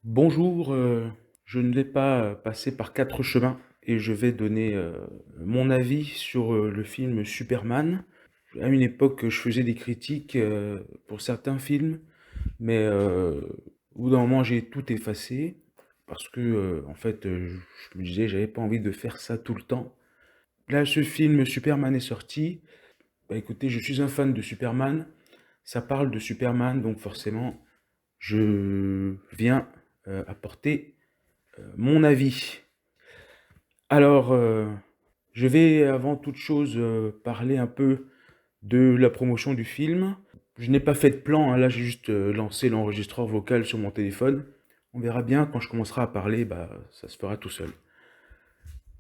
Bonjour, je ne vais pas passer par 4 chemins et je vais donner mon avis sur le film Superman. À une époque, je faisais des critiques pour certains films, mais au bout d'un moment, j'ai tout effacé parce que, en fait, je me disais, j'avais pas envie de faire ça tout le temps. Là, ce film Superman est sorti. Bah écoutez, je suis un fan de Superman. Ça parle de Superman, donc forcément, je viens apporter mon avis. Alors, je vais avant toute chose parler un peu de la promotion du film. Je n'ai pas fait de plan, hein, là j'ai juste lancé l'enregistreur vocal sur mon téléphone. On verra bien quand je commencerai à parler, bah, ça se fera tout seul.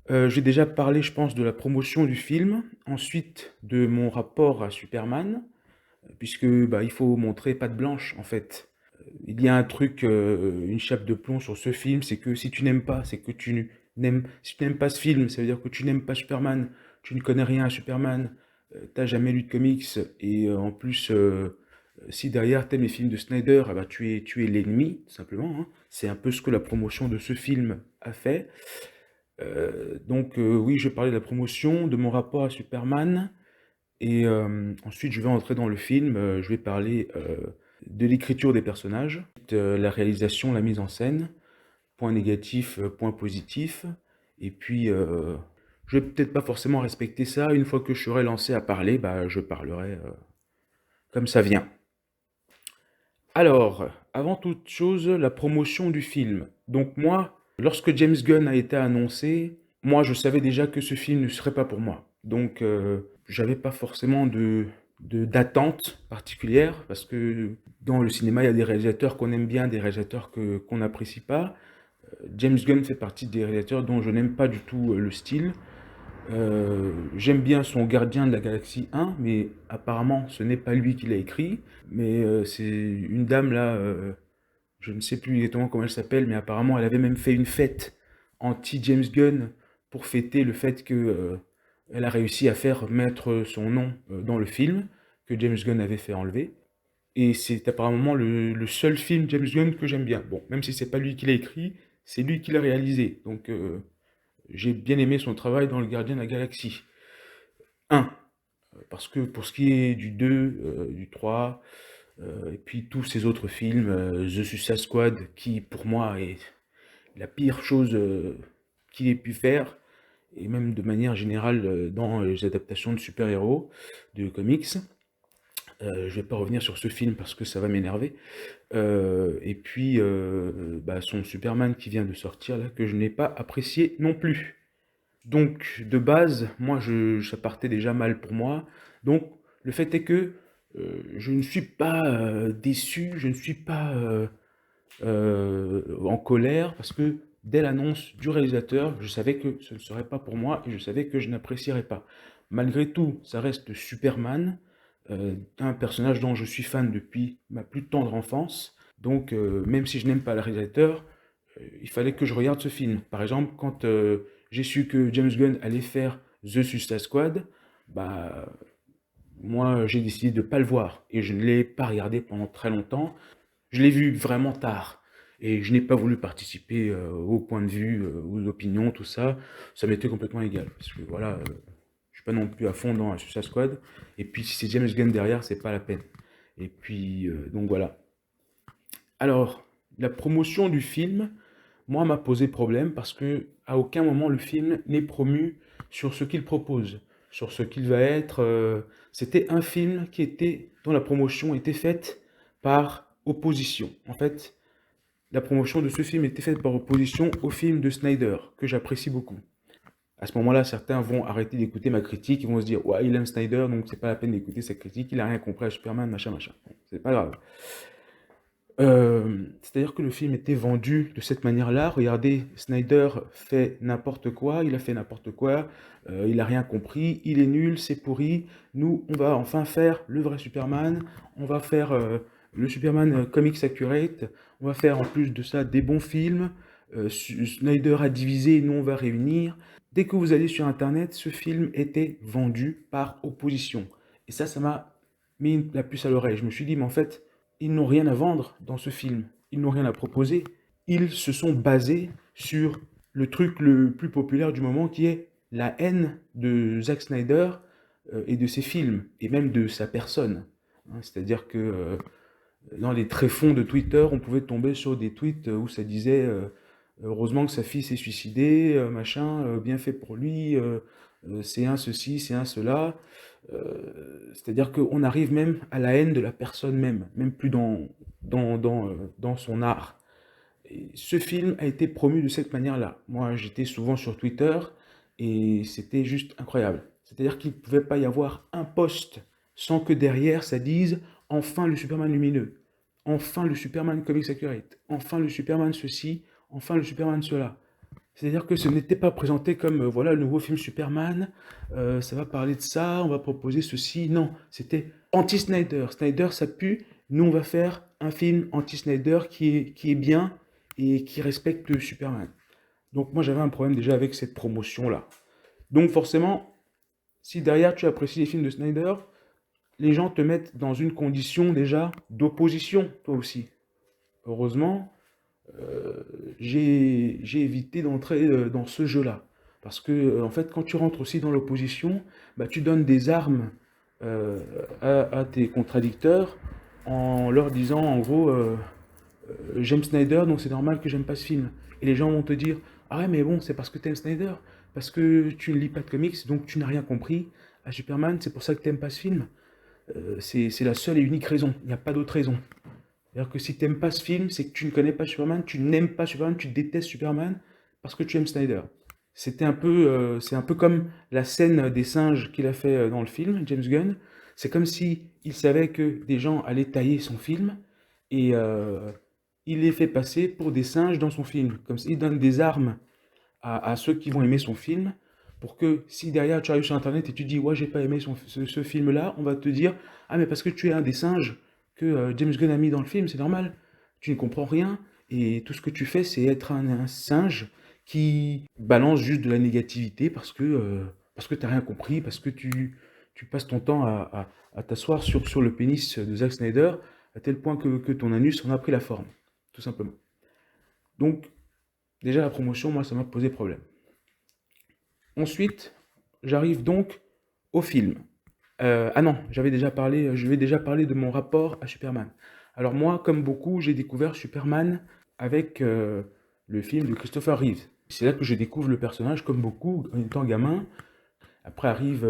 J'ai déjà parlé, je pense, de la promotion du film, ensuite de mon rapport à Superman, puisque bah, il faut montrer patte blanche en fait. Il y a un truc, une chape de plomb sur ce film, c'est que si tu n'aimes pas, c'est que si tu n'aimes pas ce film, ça veut dire que tu n'aimes pas Superman, tu ne connais rien à Superman, t'as jamais lu de comics, et en plus, si derrière t'aimes les films de Snyder, ah bah, tu es l'ennemi, tout simplement, hein. C'est un peu ce que la promotion de ce film a fait. Donc oui, je vais parler de la promotion, de mon rapport à Superman, et ensuite, je vais entrer dans le film, je vais parler de l'écriture des personnages, de la réalisation, la mise en scène, point négatif, point positif. Et puis, je vais peut-être pas forcément respecter ça. Une fois que je serai lancé à parler, bah, je parlerai comme ça vient. Alors, avant toute chose, la promotion du film. Donc moi, lorsque James Gunn a été annoncé, moi je savais déjà que ce film ne serait pas pour moi. Donc j'avais pas forcément d'attente particulière parce que dans le cinéma il y a des réalisateurs qu'on aime bien, des réalisateurs qu'on n'apprécie pas. James Gunn fait partie des réalisateurs dont je n'aime pas du tout le style. J'aime bien son Gardien de la Galaxie 1, mais apparemment ce n'est pas lui qui l'a écrit. Mais c'est une dame là, je ne sais plus exactement comment elle s'appelle, mais apparemment elle avait même fait une fête anti-James Gunn pour fêter le fait que elle a réussi à faire mettre son nom dans le film que James Gunn avait fait enlever. Et c'est apparemment le seul film James Gunn que j'aime bien. Bon, même si c'est pas lui qui l'a écrit, c'est lui qui l'a réalisé. Donc j'ai bien aimé son travail dans Le Gardien de la Galaxie 1. Parce que pour ce qui est du 2, du 3, et puis tous ces autres films, The Suicide Squad, qui pour moi est la pire chose qu'il ait pu faire, et même de manière générale dans les adaptations de super-héros, de comics. Je vais pas revenir sur ce film parce que ça va m'énerver. Et puis bah, son Superman qui vient de sortir là, que je n'ai pas apprécié non plus. Donc, de base, moi, ça partait déjà mal pour moi. Donc, le fait est que je ne suis pas déçu, je ne suis pas en colère, parce que dès l'annonce du réalisateur, je savais que ce ne serait pas pour moi et je savais que je n'apprécierais pas. Malgré tout, ça reste Superman, un personnage dont je suis fan depuis ma plus tendre enfance. Donc, même si je n'aime pas le réalisateur, il fallait que je regarde ce film. Par exemple, quand j'ai su que James Gunn allait faire The Suicide Squad, bah, moi, j'ai décidé de ne pas le voir. Et je ne l'ai pas regardé pendant très longtemps. Je l'ai vu vraiment tard. Et je n'ai pas voulu participer au point de vue, aux opinions, tout ça. Ça m'était complètement égal. Parce que voilà, je suis pas non plus à fond dans la Suicide Squad. Et puis si c'est James Gunn derrière, c'est pas la peine. Et puis, donc voilà. Alors, la promotion du film, moi, m'a posé problème parce que à aucun moment le film n'est promu sur ce qu'il propose, sur ce qu'il va être. C'était un film qui était, dont la promotion était faite par opposition. En fait, la promotion de ce film était faite par opposition au film de Snyder, que j'apprécie beaucoup. À ce moment-là, certains vont arrêter d'écouter ma critique, ils vont se dire, ouais, il aime Snyder, donc c'est pas la peine d'écouter sa critique, il a rien compris à Superman, machin, machin. Bon, c'est pas grave. C'est-à-dire que le film était vendu de cette manière-là. Regardez, Snyder fait n'importe quoi, il a fait n'importe quoi, il a rien compris, il est nul, c'est pourri. Nous, on va enfin faire le vrai Superman, on va faire le Superman Comics Accurate, on va faire en plus de ça des bons films. Snyder a divisé, nous on va réunir. Dès que vous allez sur Internet, ce film était vendu par opposition. Et ça m'a mis la puce à l'oreille. Je me suis dit, mais en fait, ils n'ont rien à vendre dans ce film. Ils n'ont rien à proposer. ils se sont basés sur le truc le plus populaire du moment qui est la haine de Zack Snyder et de ses films, et même de sa personne. Hein, c'est-à-dire que dans les tréfonds de Twitter, on pouvait tomber sur des tweets où ça disait heureusement que sa fille s'est suicidée, machin, bien fait pour lui, c'est un ceci, c'est un cela. C'est-à-dire qu'on arrive même à la haine de la personne même, même plus dans son art. Et ce film a été promu de cette manière-là. Moi, j'étais souvent sur Twitter et c'était juste incroyable. C'est-à-dire qu'il ne pouvait pas y avoir un post sans que derrière ça dise enfin le Superman lumineux, enfin le Superman Comics Accurate, enfin le Superman ceci, enfin le Superman cela. C'est-à-dire que ce n'était pas présenté comme voilà le nouveau film Superman, ça va parler de ça, on va proposer ceci. Non, c'était anti-Snyder. Snyder, ça pue. Nous, on va faire un film anti-Snyder qui est bien et qui respecte le Superman. Donc moi, j'avais un problème déjà avec cette promotion-là. Donc forcément, si derrière tu apprécies les films de Snyder, les gens te mettent dans une condition déjà d'opposition, toi aussi. Heureusement, j'ai évité d'entrer dans ce jeu-là. Parce que, en fait, quand tu rentres aussi dans l'opposition, bah, tu donnes des armes euh, à tes contradicteurs en leur disant, en gros, j'aime Snyder, donc c'est normal que j'aime pas ce film. Et les gens vont te dire, ah ouais, mais bon, c'est parce que t'aimes Snyder, parce que tu ne lis pas de comics, donc tu n'as rien compris à Superman, c'est pour ça que t'aimes pas ce film. C'est la seule et unique raison, il n'y a pas d'autre raison. C'est-à-dire que si tu n'aimes pas ce film, c'est que tu ne connais pas Superman, tu n'aimes pas Superman, tu détestes Superman parce que tu aimes Snyder. C'est un peu comme la scène des singes qu'il a fait dans le film, James Gunn. C'est comme si il savait que des gens allaient tailler son film et il les fait passer pour des singes dans son film. Comme s'il donne des armes à ceux qui vont aimer son film pour que si derrière tu arrives sur internet et tu dis ouais j'ai pas aimé ce film-là, on va te dire ah mais parce que tu es un des singes que James Gunn a mis dans le film, c'est normal. Tu ne comprends rien et tout ce que tu fais c'est être un singe qui balance juste de la négativité parce que t'as rien compris, parce que tu passes ton temps à t'asseoir sur le pénis de Zack Snyder à tel point que ton anus en a pris la forme, tout simplement. Donc déjà la promotion, moi ça m'a posé problème. Ensuite, j'arrive donc au film. Ah non, je vais déjà parler de mon rapport à Superman. Alors moi, comme beaucoup, j'ai découvert Superman avec le film de Christopher Reeve. C'est là que je découvre le personnage, comme beaucoup, en étant gamin. Après arrive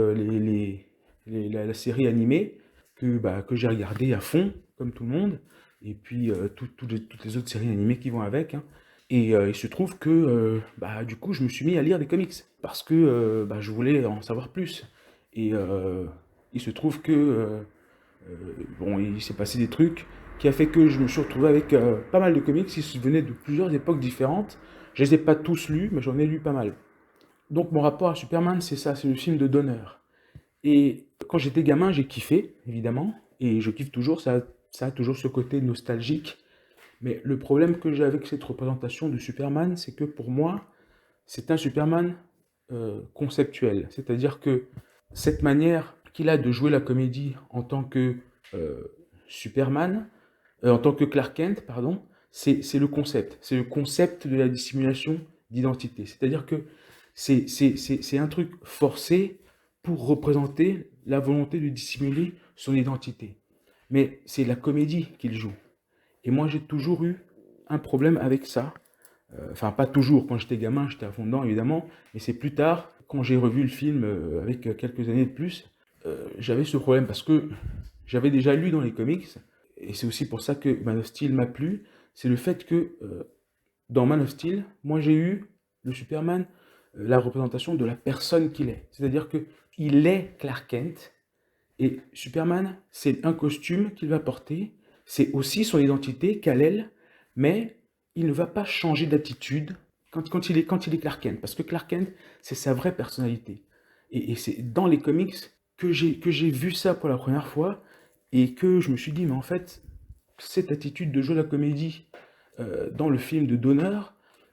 la série animée que j'ai regardée à fond, comme tout le monde. Et puis toutes les autres séries animées qui vont avec, hein. Et il se trouve que du coup, je me suis mis à lire des comics parce que je voulais en savoir plus. Et il se trouve que bon, il s'est passé des trucs qui a fait que je me suis retrouvé avec pas mal de comics. Ils venaient de plusieurs époques différentes. Je les ai pas tous lus, mais j'en ai lu pas mal. Donc mon rapport à Superman, c'est ça, c'est le film de Donner. Et quand j'étais gamin, j'ai kiffé, évidemment, et je kiffe toujours, ça a toujours ce côté nostalgique. Mais le problème que j'ai avec cette représentation de Superman, c'est que pour moi, c'est un Superman conceptuel. C'est-à-dire que cette manière qu'il a de jouer la comédie en tant que euh, Superman, en tant que Clark Kent, pardon, c'est le concept. C'est le concept de la dissimulation d'identité. C'est-à-dire que c'est un truc forcé pour représenter la volonté de dissimuler son identité. Mais c'est la comédie qu'il joue. Et moi, j'ai toujours eu un problème avec ça. Enfin, pas toujours. Quand j'étais gamin, j'étais à fond dedans, évidemment. Mais c'est plus tard, quand j'ai revu le film avec quelques années de plus, j'avais ce problème parce que j'avais déjà lu dans les comics, et c'est aussi pour ça que Man of Steel m'a plu, c'est le fait que dans Man of Steel, moi j'ai eu le Superman, la représentation de la personne qu'il est. C'est-à-dire que il est Clark Kent, et Superman, c'est un costume qu'il va porter, c'est aussi son identité, Kal-El, mais il ne va pas changer d'attitude quand il est Clark Kent, parce que Clark Kent, c'est sa vraie personnalité. Et c'est dans les comics que j'ai vu ça pour la première fois, et que je me suis dit, mais en fait, cette attitude de jouer la comédie dans le film de Donner,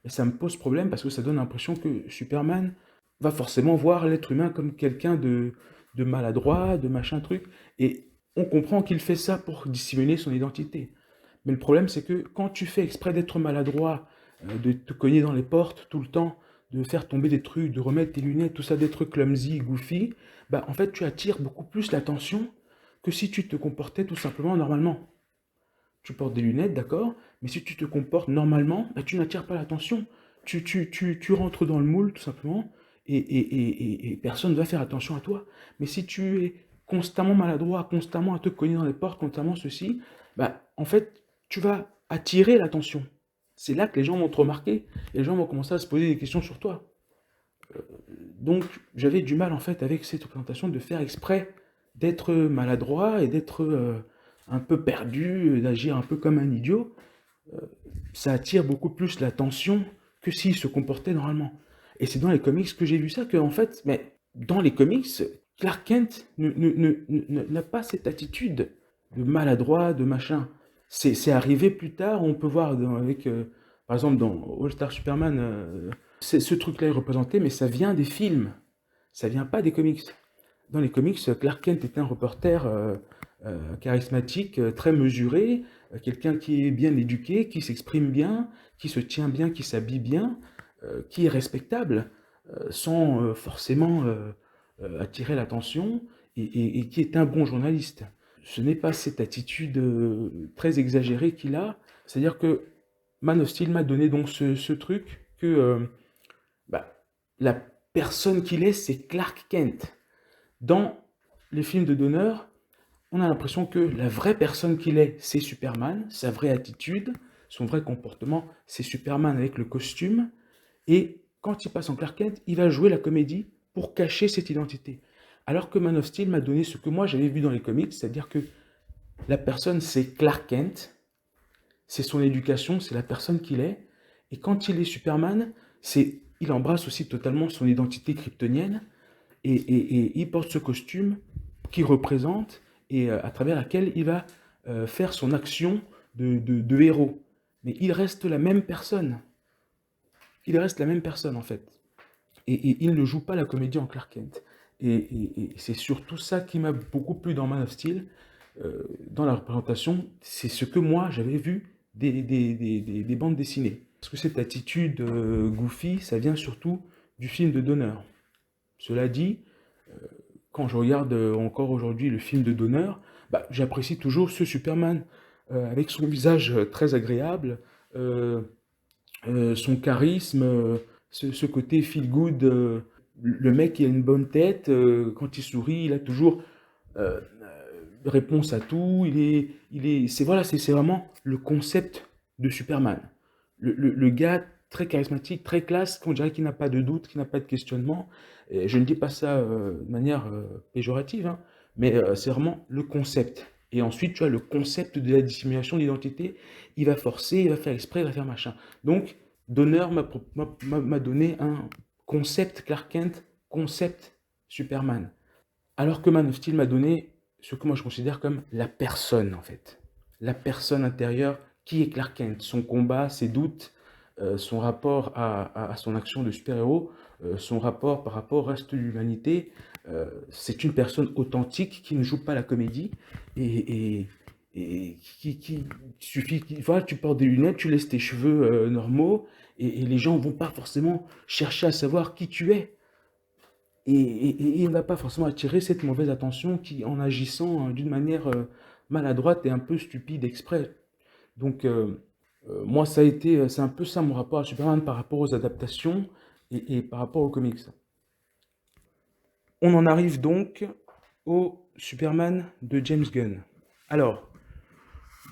ça me pose problème, parce que ça donne l'impression que Superman va forcément voir l'être humain comme quelqu'un de maladroit, de machin truc, et on comprend qu'il fait ça pour dissimuler son identité. Mais le problème, c'est que quand tu fais exprès d'être maladroit, de te cogner dans les portes tout le temps, de faire tomber des trucs, de remettre tes lunettes, tout ça, d'être clumsy, goofy, bah en fait, tu attires beaucoup plus l'attention que si tu te comportais tout simplement normalement. Tu portes des lunettes, d'accord, mais si tu te comportes normalement, bah, tu n'attires pas l'attention. Tu rentres dans le moule, tout simplement, et personne ne va faire attention à toi. Mais si tu es constamment maladroit, constamment à te cogner dans les portes, constamment ceci, bah, en fait, tu vas attirer l'attention. C'est là que les gens vont te remarquer, et les gens vont commencer à se poser des questions sur toi. Donc, j'avais du mal, en fait, avec cette représentation de faire exprès d'être maladroit et d'être un peu perdu, d'agir un peu comme un idiot. Ça attire beaucoup plus l'attention que s'il se comportait normalement. Et c'est dans les comics que j'ai vu ça, que en fait, mais dans les comics, Clark Kent n'a pas cette attitude de maladroit, de machin. C'est arrivé plus tard, on peut voir avec, par exemple, dans All Star Superman, ce truc-là est représenté, mais ça vient des films, ça vient pas des comics. Dans les comics, Clark Kent était un reporter charismatique, très mesuré, quelqu'un qui est bien éduqué, qui s'exprime bien, qui se tient bien, qui s'habille bien, qui est respectable, sans forcément attirer l'attention, et qui est un bon journaliste. Ce n'est pas cette attitude très exagérée qu'il a, c'est-à-dire que Man of Steel m'a donné donc ce truc que bah, la personne qu'il est, c'est Clark Kent. Dans les films de Donner, on a l'impression que la vraie personne qu'il est, c'est Superman, sa vraie attitude, son vrai comportement, c'est Superman avec le costume. Et quand il passe en Clark Kent, il va jouer la comédie pour cacher cette identité. Alors que Man of Steel m'a donné ce que moi j'avais vu dans les comics, c'est-à-dire que la personne c'est Clark Kent, c'est son éducation, c'est la personne qu'il est. Et quand il est Superman, il embrasse aussi totalement son identité kryptonienne et il porte ce costume qui représente et à travers laquelle il va faire son action de héros. Mais il reste la même personne. Il reste la même personne en fait. Et il ne joue pas la comédie en Clark Kent. Et c'est surtout ça qui m'a beaucoup plu dans Man of Steel, dans la représentation. C'est ce que moi j'avais vu des bandes dessinées. Parce que cette attitude goofy, ça vient surtout du film de Donner. Cela dit, quand je regarde encore aujourd'hui le film de Donner, bah, j'apprécie toujours ce Superman, avec son visage très agréable, euh, son charisme, ce côté feel good. Le mec, il a une bonne tête, quand il sourit, il a toujours euh, réponse à tout. C'est vraiment le concept de Superman. Le gars très charismatique, très classe, qu'on dirait qu'il n'a pas de doute, qu'il n'a pas de questionnement. Et je ne dis pas ça de manière péjorative, hein, mais c'est vraiment le concept. Et ensuite, tu as le concept de la dissimulation d'identité. Il va forcer, il va faire exprès, il va faire machin. Donc, Donner m'a donné un concept Clark Kent, concept Superman. Alors que Man of Steel m'a donné ce que moi je considère comme la personne, en fait. La personne intérieure qui est Clark Kent. Son combat, ses doutes, son rapport à son action de super-héros, son rapport par rapport au reste de l'humanité. C'est une personne authentique qui ne joue pas la comédie et, qui suffit. Voilà, tu portes des lunettes, tu laisses tes cheveux normaux et les gens vont pas forcément chercher à savoir qui tu es. Et il n'a pas forcément attiré cette mauvaise attention qui, en agissant d'une manière maladroite et un peu stupide exprès. Donc, moi, c'est un peu ça mon rapport à Superman par rapport aux adaptations et par rapport aux comics. On en arrive donc au Superman de James Gunn. Alors,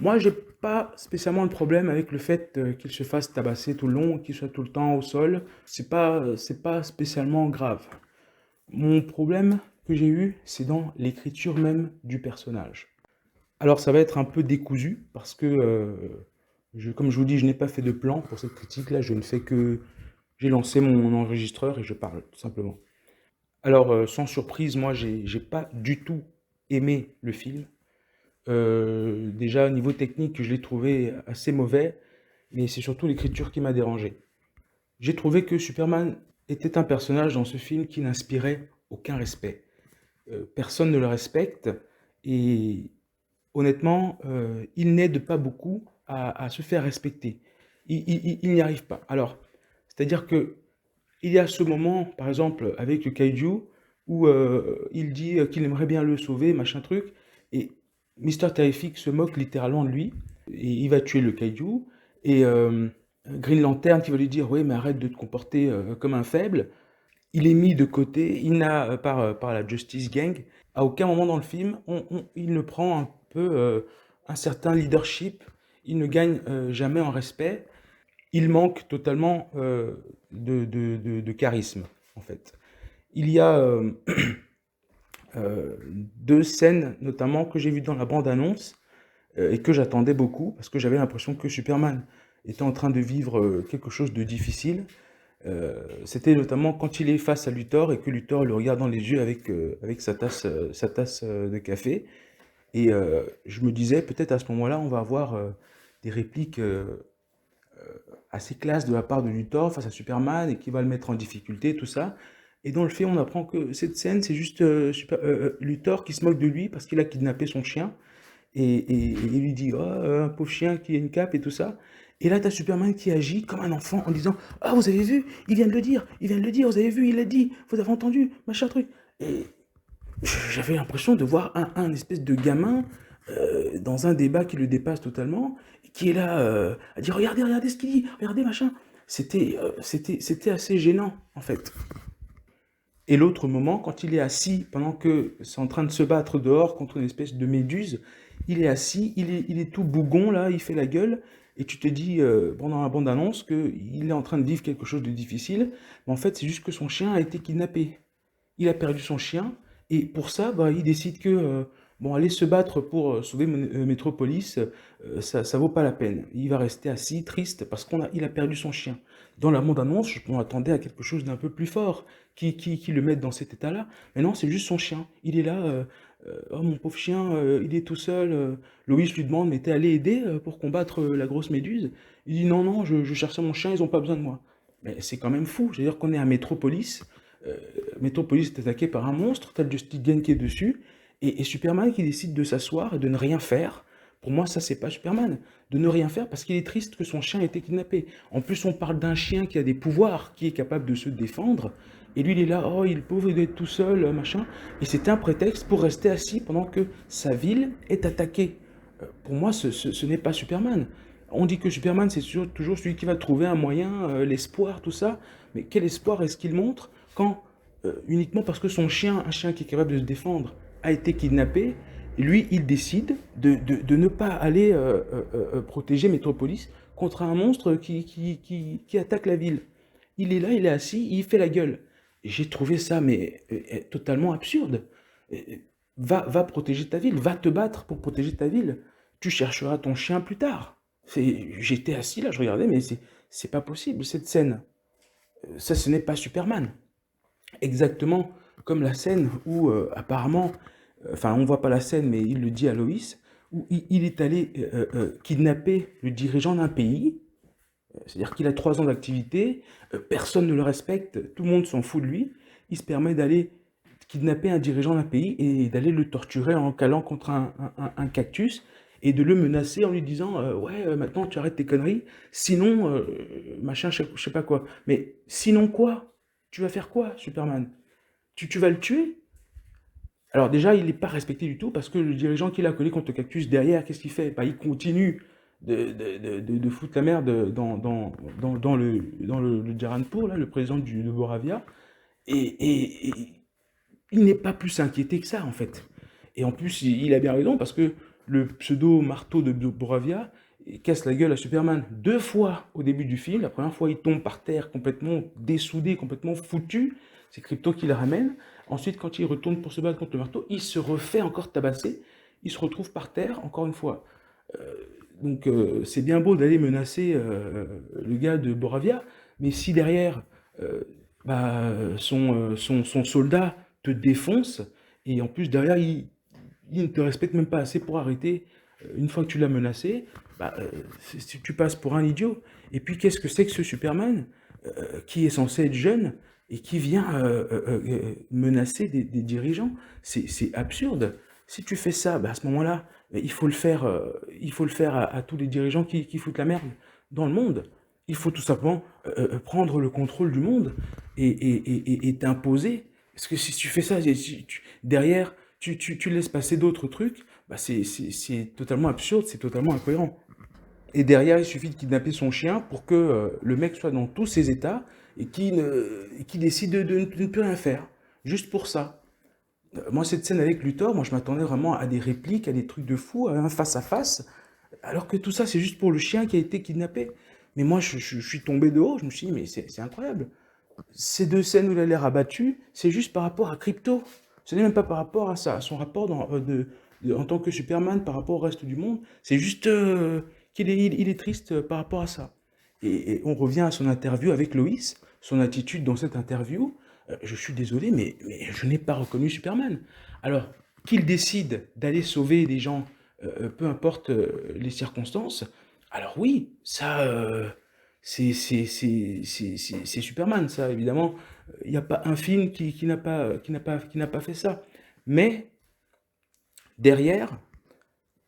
moi, j'ai pas spécialement de problème avec le fait qu'il se fasse tabasser tout le long, qu'il soit tout le temps au sol. C'est pas spécialement grave. Mon problème que j'ai eu, c'est dans l'écriture même du personnage. Alors ça va être un peu décousu parce que, comme je vous dis, je n'ai pas fait de plan pour cette critique-là, je ne fais que... J'ai lancé mon enregistreur et je parle, tout simplement. Alors, sans surprise, moi, j'ai pas du tout aimé le film. Déjà, au niveau technique, je l'ai trouvé assez mauvais, mais c'est surtout l'écriture qui m'a dérangé. J'ai trouvé que Superman était un personnage dans ce film qui n'inspirait aucun respect. Personne ne le respecte et honnêtement, il n'aide pas beaucoup à se faire respecter. Il n'y arrive pas. Alors, c'est-à-dire que il y a ce moment, par exemple, avec le kaiju, où il dit qu'il aimerait bien le sauver, machin truc, et Mister Terrific se moque littéralement de lui, et il va tuer le kaiju, et Green Lantern qui va lui dire, oui, mais arrête de te comporter comme un faible. Il est mis de côté, il n'a, par la Justice Gang, à aucun moment dans le film, il ne prend un peu un certain leadership, il ne gagne jamais en respect, il manque totalement de charisme, en fait. Il y a deux scènes, notamment, que j'ai vues dans la bande-annonce et que j'attendais beaucoup, parce que j'avais l'impression que Superman était en train de vivre quelque chose de difficile. C'était notamment quand il est face à Luthor et que Luthor le regarde dans les yeux avec sa tasse de café. Et je me disais, peut-être à ce moment-là, on va avoir des répliques assez classe de la part de Luthor face à Superman et qui va le mettre en difficulté, tout ça. Et dans le film, on apprend que cette scène, c'est juste Luthor qui se moque de lui parce qu'il a kidnappé son chien. Et il lui dit, oh, un pauvre chien qui a une cape et tout ça. Et là, tu as Superman qui agit comme un enfant en disant, ah, vous avez vu, il vient de le dire, vous avez vu, il l'a dit, vous avez entendu, machin truc. Et j'avais l'impression de voir un espèce de gamin dans un débat qui le dépasse totalement, qui est là à dire regardez, regardez ce qu'il dit, regardez machin. C'était assez gênant en fait. Et l'autre moment, quand il est assis, pendant que c'est en train de se battre dehors contre une espèce de méduse, il est assis, il est tout bougon là, il fait la gueule, et tu te dis pendant la bande-annonce qu'il est en train de vivre quelque chose de difficile, mais en fait c'est juste que son chien a été kidnappé. Il a perdu son chien, et pour ça, bah, il décide que bon, aller se battre pour sauver Metropolis, ça vaut pas la peine. Il va rester assis, triste, parce il a perdu son chien. Dans la bande-annonce, je m'attendais à quelque chose d'un peu plus fort, qui le mette dans cet état-là. Mais non, c'est juste son chien. Il est là, oh mon pauvre chien, il est tout seul. Lois lui demande, mais t'es allé aider pour combattre la grosse méduse? Il dit, non, non, je cherchais mon chien, ils ont pas besoin de moi. Mais c'est quand même fou. C'est-à-dire qu'on est à Metropolis, euh, Metropolis est attaqué par un monstre, t'as le Justice Gang qui est dessus, et Superman qui décide de s'asseoir et de ne rien faire. Pour moi, ça, c'est pas Superman. De ne rien faire parce qu'il est triste que son chien ait été kidnappé. En plus, on parle d'un chien qui a des pouvoirs, qui est capable de se défendre. Et lui, il est là, oh, il est pauvre, il doit être tout seul, machin. Et c'était un prétexte pour rester assis pendant que sa ville est attaquée. Pour moi, ce n'est pas Superman. On dit que Superman, c'est toujours celui qui va trouver un moyen, l'espoir, tout ça. Mais quel espoir est-ce qu'il montre quand, uniquement parce que son chien, un chien qui est capable de se défendre, a été kidnappé, lui, il décide de ne pas aller protéger Metropolis contre un monstre qui attaque la ville. Il est là, il est assis, il fait la gueule. Et j'ai trouvé ça mais totalement absurde. Va protéger ta ville, va te battre pour protéger ta ville. Tu chercheras ton chien plus tard. J'étais assis là, je regardais, mais c'est pas possible cette scène. Ça, ce n'est pas Superman. Exactement comme la scène où apparemment, enfin on voit pas la scène, mais il le dit à Loïs, où il est allé kidnapper le dirigeant d'un pays. C'est-à-dire qu'il a 3 ans d'activité, personne ne le respecte, tout le monde s'en fout de lui. Il se permet d'aller kidnapper un dirigeant d'un pays et d'aller le torturer en calant contre un cactus et de le menacer en lui disant ouais, maintenant tu arrêtes tes conneries, sinon, machin, je sais pas quoi. Mais sinon quoi? Tu vas faire quoi, Superman? Tu vas le tuer? Alors déjà, il n'est pas respecté du tout parce que le dirigeant qui l'a collé contre le cactus derrière, qu'est-ce qu'il fait? Bah, il continue de foutre la merde dans le Jaranpur, là, le président de Boravia, et il n'est pas plus inquiété que ça, en fait. Et en plus, il a bien raison parce que le pseudo-marteau de Boravia casse la gueule à Superman 2 fois au début du film. La première fois, il tombe par terre complètement dessoudé, complètement foutu. C'est Krypto qui le ramène. Ensuite, quand il retourne pour se battre contre le marteau, il se refait encore tabasser. Il se retrouve par terre encore une fois. Euh, donc c'est bien beau d'aller menacer le gars de Boravia, mais si derrière euh, bah, son soldat te défonce, et en plus derrière il ne te respecte même pas assez pour arrêter, une fois que tu l'as menacé, bah, tu passes pour un idiot. Et puis qu'est-ce que c'est que ce Superman qui est censé être jeune et qui vient menacer des dirigeants? C'est absurde. Si tu fais ça, bah, à ce moment-là, Mais il faut le faire à tous les dirigeants qui foutent la merde dans le monde. Il faut tout simplement prendre le contrôle du monde et t'imposer. Parce que si tu fais ça, derrière, tu laisses passer d'autres trucs, bah c'est totalement absurde, c'est totalement incohérent. Et derrière, il suffit de kidnapper son chien pour que le mec soit dans tous ses états et qui décide de ne plus rien faire. Juste pour ça. Moi, cette scène avec Luthor, moi, je m'attendais vraiment à des répliques, à des trucs de fou, à un face-à-face, alors que tout ça, c'est juste pour le chien qui a été kidnappé. Mais moi, je suis tombé de haut, je me suis dit, mais c'est incroyable. Ces deux scènes où il a l'air abattu, c'est juste par rapport à Crypto. Ce n'est même pas par rapport à ça, à son rapport en tant que Superman par rapport au reste du monde. C'est juste il est triste par rapport à ça. Et on revient à son interview avec Loïs, son attitude dans cette interview. Je suis désolé, mais je n'ai pas reconnu Superman. Alors, qu'il décide d'aller sauver des gens, peu importe les circonstances, alors oui, ça, c'est Superman, ça, évidemment. Il n'y a pas un film qui n'a pas fait ça. Mais derrière,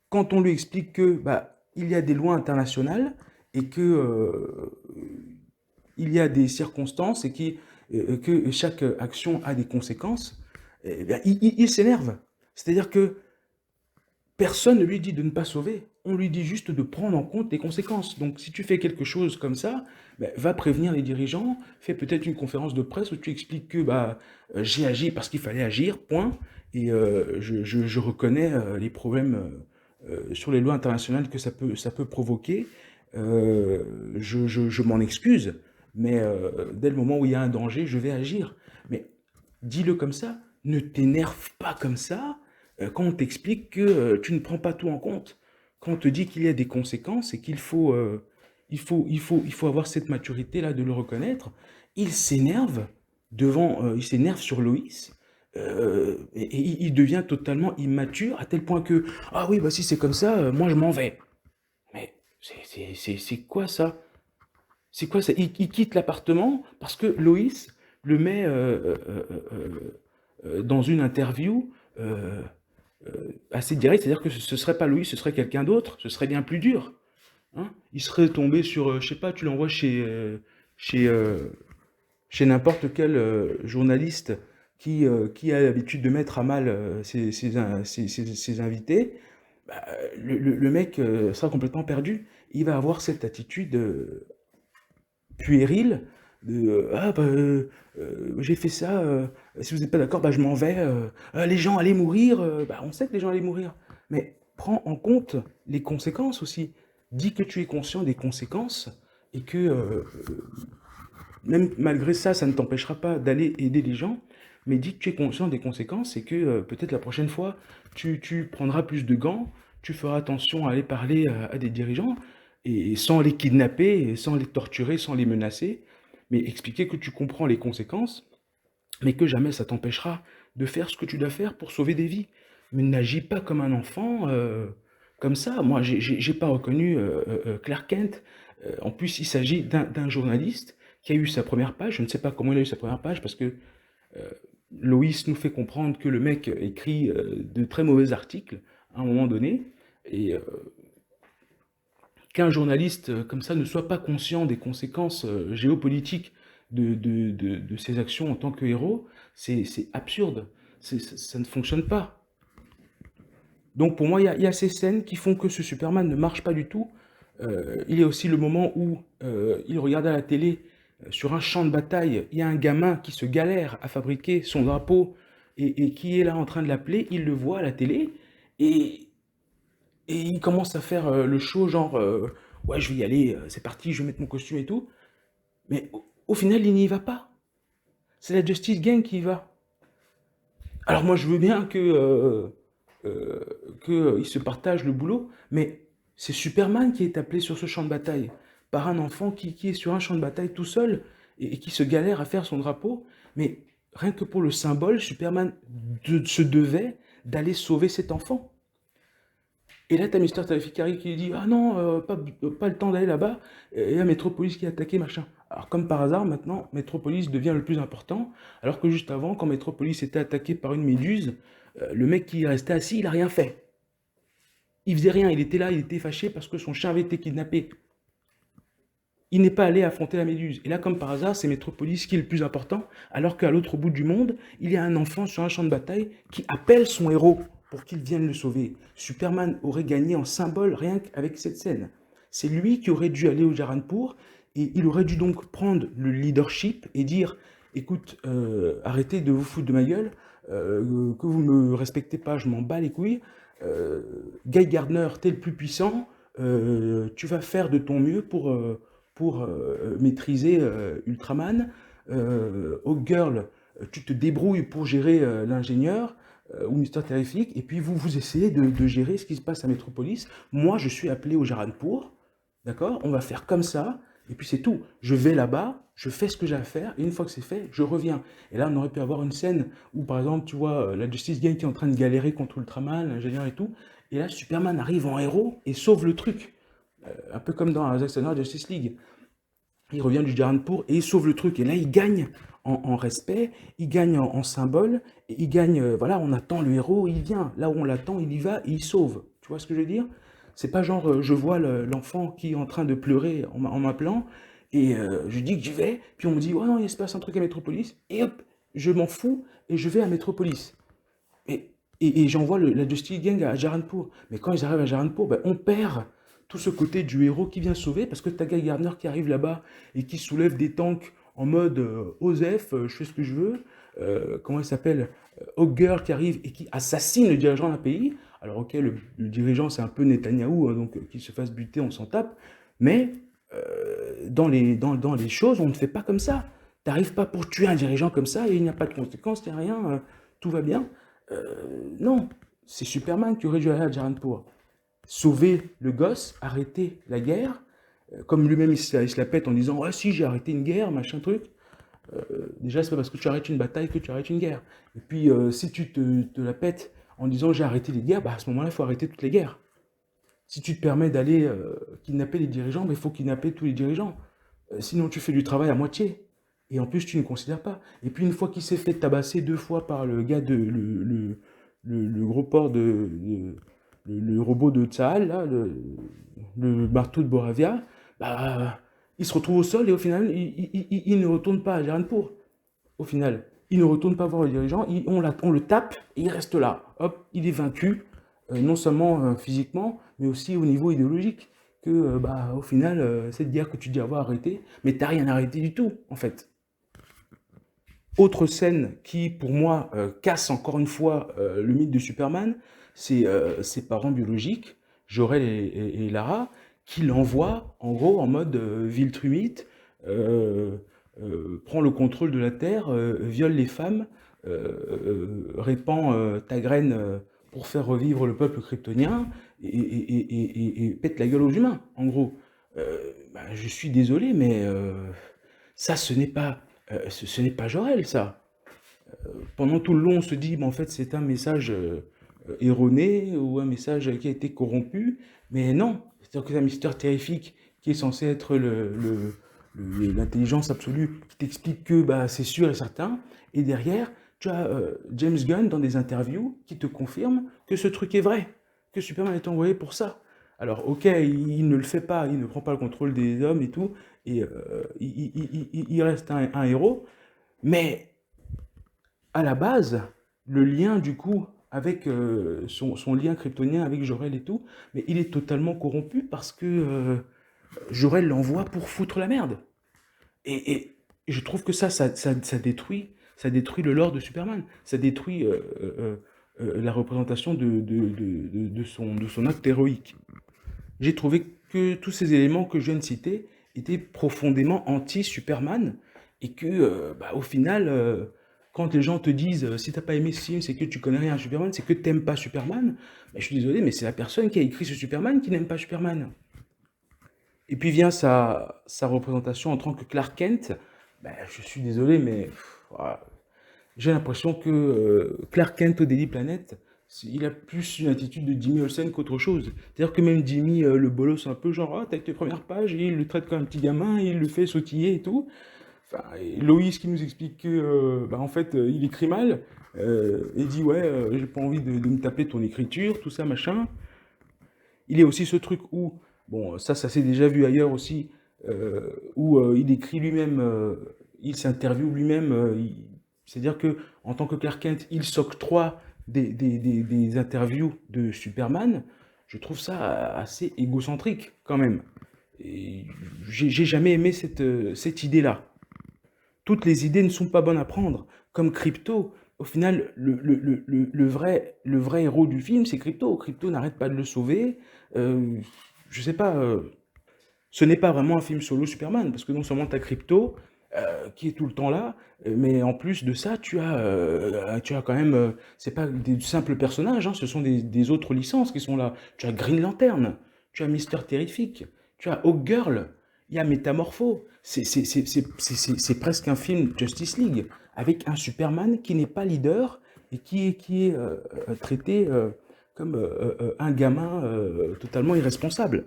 quand on lui explique que bah, il y a des lois internationales et que il y a des circonstances et que chaque action a des conséquences, eh bien, il s'énerve. C'est-à-dire que personne ne lui dit de ne pas sauver. On lui dit juste de prendre en compte les conséquences. Donc, si tu fais quelque chose comme ça, ben, va prévenir les dirigeants, fais peut-être une conférence de presse où tu expliques que bah, j'ai agi parce qu'il fallait agir, point. Et je reconnais les problèmes sur les lois internationales que ça peut provoquer. Je m'en excuse, mais dès le moment où il y a un danger, je vais agir. Mais dis-le comme ça, ne t'énerve pas comme ça quand on t'explique que tu ne prends pas tout en compte. Quand on te dit qu'il y a des conséquences et qu'il faut, il faut avoir cette maturité-là de le reconnaître, il s'énerve il s'énerve sur Loïs. Il devient totalement immature à tel point que ah oui bah si c'est comme ça moi je m'en vais, mais c'est quoi ça? C'est quoi ça? Il quitte l'appartement parce que Loïs le met dans une interview assez directe, c'est-à-dire que ce serait pas Loïs, ce serait quelqu'un d'autre, ce serait bien plus dur. Hein. Il serait tombé sur, je sais pas, tu l'envoies chez, chez n'importe quel journaliste qui a l'habitude de mettre à mal ses invités, bah, le mec sera complètement perdu. Il va avoir cette attitude puéril de ah bah j'ai fait ça, si vous n'êtes pas d'accord, bah je m'en vais, les gens allaient mourir, bah on sait que les gens allaient mourir, mais prends en compte les conséquences aussi. Dis que tu es conscient des conséquences et que même malgré ça, ça ne t'empêchera pas d'aller aider les gens, mais dis que tu es conscient des conséquences et que peut-être la prochaine fois, tu prendras plus de gants, tu feras attention à aller parler à des dirigeants, et sans les kidnapper, et sans les torturer, sans les menacer, mais expliquer que tu comprends les conséquences, mais que jamais ça t'empêchera de faire ce que tu dois faire pour sauver des vies. Mais n'agis pas comme un enfant, comme ça. Moi, j'ai pas reconnu Clark Kent. En plus, il s'agit d'un journaliste qui a eu sa première page. Je ne sais pas comment il a eu sa première page parce que Loïs nous fait comprendre que le mec écrit de très mauvais articles à un moment donné. Et qu'un journaliste comme ça ne soit pas conscient des conséquences géopolitiques de ses actions en tant que héros, c'est absurde. Ça ne fonctionne pas. Donc pour moi, il y a ces scènes qui font que ce Superman ne marche pas du tout. Il y a aussi le moment où il regarde à la télé, sur un champ de bataille, il y a un gamin qui se galère à fabriquer son drapeau et qui est là en train de l'appeler, il le voit à la télé et, et il commence à faire le show genre ouais je vais y aller, c'est parti, je vais mettre mon costume et tout. Mais au final, il n'y va pas. C'est la Justice Gang qui y va. Alors moi, je veux bien qu'ils se partagent le boulot, mais c'est Superman qui est appelé sur ce champ de bataille par un enfant qui est sur un champ de bataille tout seul et qui se galère à faire son drapeau. Mais rien que pour le symbole, Superman se devait d'aller sauver cet enfant. Et là, t'as Mister Terrific qui arrive qui lui dit ah non, pas le temps d'aller là-bas. Et il y a Metropolis qui est attaqué, machin. Alors, comme par hasard, maintenant, Metropolis devient le plus important. Alors que juste avant, quand Metropolis était attaqué par une méduse, le mec qui restait assis, il a rien fait. Il faisait rien, il était là, il était fâché parce que son chien avait été kidnappé. Il n'est pas allé affronter la Méduse. Et là, comme par hasard, c'est Métropolis qui est le plus important, alors qu'à l'autre bout du monde, il y a un enfant sur un champ de bataille qui appelle son héros pour qu'il vienne le sauver. Superman aurait gagné en symbole rien qu'avec cette scène. C'est lui qui aurait dû aller au Jaranpur et il aurait dû donc prendre le leadership et dire, écoute, arrêtez de vous foutre de ma gueule, que vous me respectez pas, je m'en bats les couilles. Guy Gardner, t'es le plus puissant, tu vas faire de ton mieux pour maîtriser Ultraman. Hawk Girl, tu te débrouilles pour gérer l'ingénieur ou Mister Terrific, et puis vous essayez de gérer ce qui se passe à Metropolis. Moi, je suis appelé au Jaranpur, d'accord? On va faire comme ça, et puis c'est tout. Je vais là-bas, je fais ce que j'ai à faire, et une fois que c'est fait, je reviens. Et là, on aurait pu avoir une scène où, par exemple, tu vois, la Justice Gang qui est en train de galérer contre Ultraman, l'ingénieur et tout, et là, Superman arrive en héros et sauve le truc. Un peu comme dans Zack Snyder Justice League. Il revient du Jaranpur et il sauve le truc. Et là, il gagne en respect, il gagne en symbole, et il gagne, voilà, on attend le héros, il vient. Là où on l'attend, il y va et il sauve. Tu vois ce que je veux dire? C'est pas genre, je vois l'enfant qui est en train de pleurer en m'appelant, et je dis que j'y vais, puis on me dit, ouais, non, il se passe un truc à Metropolis, et hop, je m'en fous, et je vais à Metropolis. Et, et j'envoie la Justice Gang à Jaranpur. Mais quand ils arrivent à Jaranpur, ben, on perd tout ce côté du héros qui vient sauver parce que t'as Guy Gardner qui arrive là-bas et qui soulève des tanks en mode Osef, je fais ce que je veux. Comment il s'appelle? Hawk Girl qui arrive et qui assassine le dirigeant d'un pays. Alors, ok, le dirigeant c'est un peu Netanyahou, hein, donc qu'il se fasse buter, on s'en tape. Mais dans les choses, on ne fait pas comme ça. T'arrives pas pour tuer un dirigeant comme ça et il n'y a pas de conséquences, il n'y a rien, tout va bien. Non, c'est Superman qui aurait dû aller à Jaranpur. Sauver le gosse, arrêter la guerre, comme lui-même il se la pète en disant ouais si j'ai arrêté une guerre, machin truc. Déjà c'est pas parce que tu arrêtes une bataille que tu arrêtes une guerre. Et puis si tu te la pètes en disant j'ai arrêté les guerres, bah à ce moment-là il faut arrêter toutes les guerres. Si tu te permets d'aller kidnapper les dirigeants, bah, il faut kidnapper tous les dirigeants. Sinon tu fais du travail à moitié. Et en plus tu ne considères pas. Et puis une fois qu'il s'est fait tabasser 2 fois par le gars de le gros porc le robot de Tsahal, là, le marteau de Boravia, bah, il se retrouve au sol et au final, il ne retourne pas à Jaranpur. Au final, il ne retourne pas voir le dirigeant, on le tape et il reste là. Hop, il est vaincu, non seulement physiquement, mais aussi au niveau idéologique. Que, bah, au final, cette guerre que tu dis avoir arrêtée, mais t'as rien arrêté du tout, en fait. Autre scène qui, pour moi, casse encore une fois le mythe de Superman, c'est ses parents biologiques, Jor-El et Lara, qui l'envoient en gros en mode Viltrumite, euh, prend le contrôle de la Terre, viole les femmes, répand ta graine pour faire revivre le peuple kryptonien et pète la gueule aux humains, en gros. Bah, je suis désolé, mais ça, ce n'est pas Jor-El, ça. Pendant tout le long, on se dit, bah, en fait, c'est un message erroné ou un message qui a été corrompu, mais non. C'est-à-dire que c'est un mystère terrifique qui est censé être l'intelligence absolue qui t'explique que bah, c'est sûr et certain, et derrière, tu as James Gunn dans des interviews qui te confirme que ce truc est vrai, que Superman est envoyé pour ça. Alors, ok, il ne le fait pas, il ne prend pas le contrôle des hommes et tout, et il reste un héros, mais à la base, le lien du coup avec son lien kryptonien avec Jor-El et tout, mais il est totalement corrompu parce que Jor-El l'envoie pour foutre la merde. Et je trouve que ça détruit le lore de Superman, ça détruit la représentation de son acte héroïque. J'ai trouvé que tous ces éléments que je viens de citer étaient profondément anti-Superman et que, bah, au final, quand les gens te disent si t'as pas aimé ce film, c'est que tu connais rien à Superman, c'est que t'aimes pas Superman, bah, je suis désolé, mais c'est la personne qui a écrit ce Superman qui n'aime pas Superman. Et puis vient sa représentation en tant que Clark Kent, bah, je suis désolé, mais voilà. J'ai l'impression que Clark Kent au Daily Planet, il a plus une attitude de Jimmy Olsen qu'autre chose. C'est-à-dire que même Jimmy le bolos un peu genre, ah, t'as tes premières pages, et il le traite comme un petit gamin, et il le fait sautiller et tout. Enfin, et Loïs qui nous explique que, bah, en fait, il écrit mal, et dit, ouais, j'ai pas envie de me taper ton écriture, tout ça, machin. il y a aussi ce truc où, bon, ça s'est déjà vu ailleurs aussi, où il écrit lui-même, il s'interviewe lui-même, c'est-à-dire que en tant que Clark Kent, il s'octroie des interviews de Superman. Je trouve ça assez égocentrique quand même. Et j'ai jamais aimé cette idée-là. Toutes les idées ne sont pas bonnes à prendre. Comme Crypto, au final, le vrai héros du film, c'est Crypto. Crypto n'arrête pas de le sauver. Euh, je sais pas, ce n'est pas vraiment un film solo Superman, parce que non seulement tu as Crypto, qui est tout le temps là, mais en plus de ça, tu as quand même, c'est pas des simples personnages, hein, ce sont des autres licences qui sont là. Tu as Green Lantern, tu as Mister Terrific, tu as Hawkgirl, il y a Métamorpho. C'est presque un film Justice League, avec un Superman qui n'est pas leader et qui est traité comme un gamin totalement irresponsable.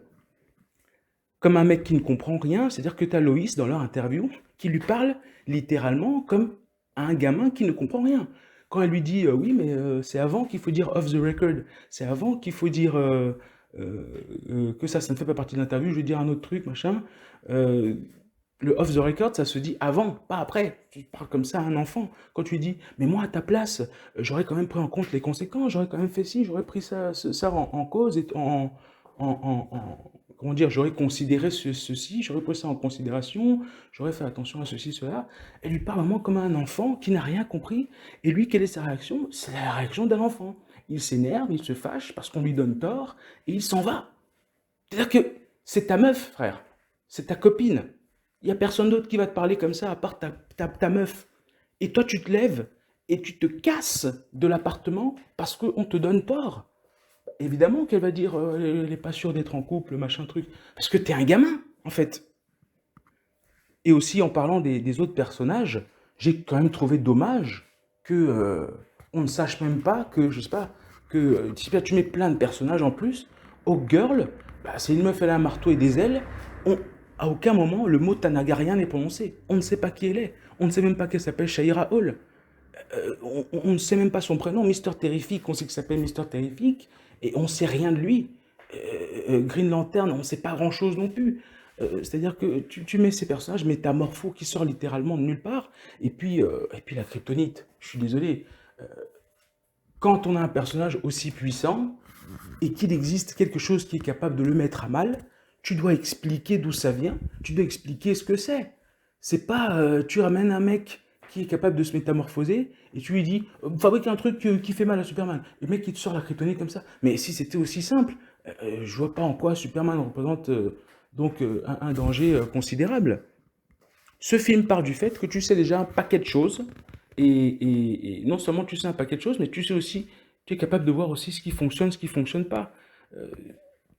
Comme un mec qui ne comprend rien, c'est-à-dire que tu as Loïs dans leur interview qui lui parle littéralement comme à un gamin qui ne comprend rien. Quand elle lui dit oui, mais c'est avant qu'il faut dire off the record, c'est avant qu'il faut dire que ça ne fait pas partie de l'interview, je vais dire un autre truc, machin. Euh, le off the record, ça se dit avant, pas après. Tu parles comme ça à un enfant. Quand tu lui dis, mais moi à ta place, j'aurais quand même pris en compte les conséquences, j'aurais quand même fait ci, j'aurais pris ça en cause et comment dire, j'aurais considéré ceci, j'aurais pris ça en considération, j'aurais fait attention à ceci, cela. Elle lui parle vraiment comme à un enfant qui n'a rien compris. Et lui, quelle est sa réaction? C'est la réaction d'un enfant. Il s'énerve, il se fâche parce qu'on lui donne tort et il s'en va. C'est-à-dire que c'est ta meuf, frère. C'est ta copine. Il n'y a personne d'autre qui va te parler comme ça à part ta meuf. Et toi, tu te lèves et tu te casses de l'appartement parce qu'on te donne tort. Évidemment qu'elle va dire elle n'est pas sûre d'être en couple, machin truc. Parce que t'es un gamin, en fait. Et aussi, en parlant des autres personnages, j'ai quand même trouvé dommage que on ne sache même pas que, je sais pas, que si tu mets plein de personnages en plus, Hawkgirl, bah, c'est une meuf, elle a un marteau et des ailes. À aucun moment, le mot Tanagarien n'est prononcé. On ne sait pas qui elle est. On ne sait même pas qu'elle s'appelle Shaira Hall. On ne sait même pas son prénom. Mister Terrific, on sait qu'il s'appelle Mister Terrific, et on ne sait rien de lui. Green Lantern, on ne sait pas grand-chose non plus. C'est-à-dire que tu mets ces personnages, Métamorpho qui sort littéralement de nulle part, et puis la kryptonite. Je suis désolé. Quand on a un personnage aussi puissant, et qu'il existe quelque chose qui est capable de le mettre à mal, tu dois expliquer d'où ça vient, tu dois expliquer ce que c'est. C'est pas, tu ramènes un mec qui est capable de se métamorphoser et tu lui dis, fabrique un truc qui fait mal à Superman. Le mec qui te sort la kryptonite comme ça. Mais si c'était aussi simple, je vois pas en quoi Superman représente un danger considérable. Ce film part du fait que tu sais déjà un paquet de choses, et non seulement tu sais un paquet de choses, mais tu sais aussi, tu es capable de voir aussi ce qui fonctionne pas. Euh,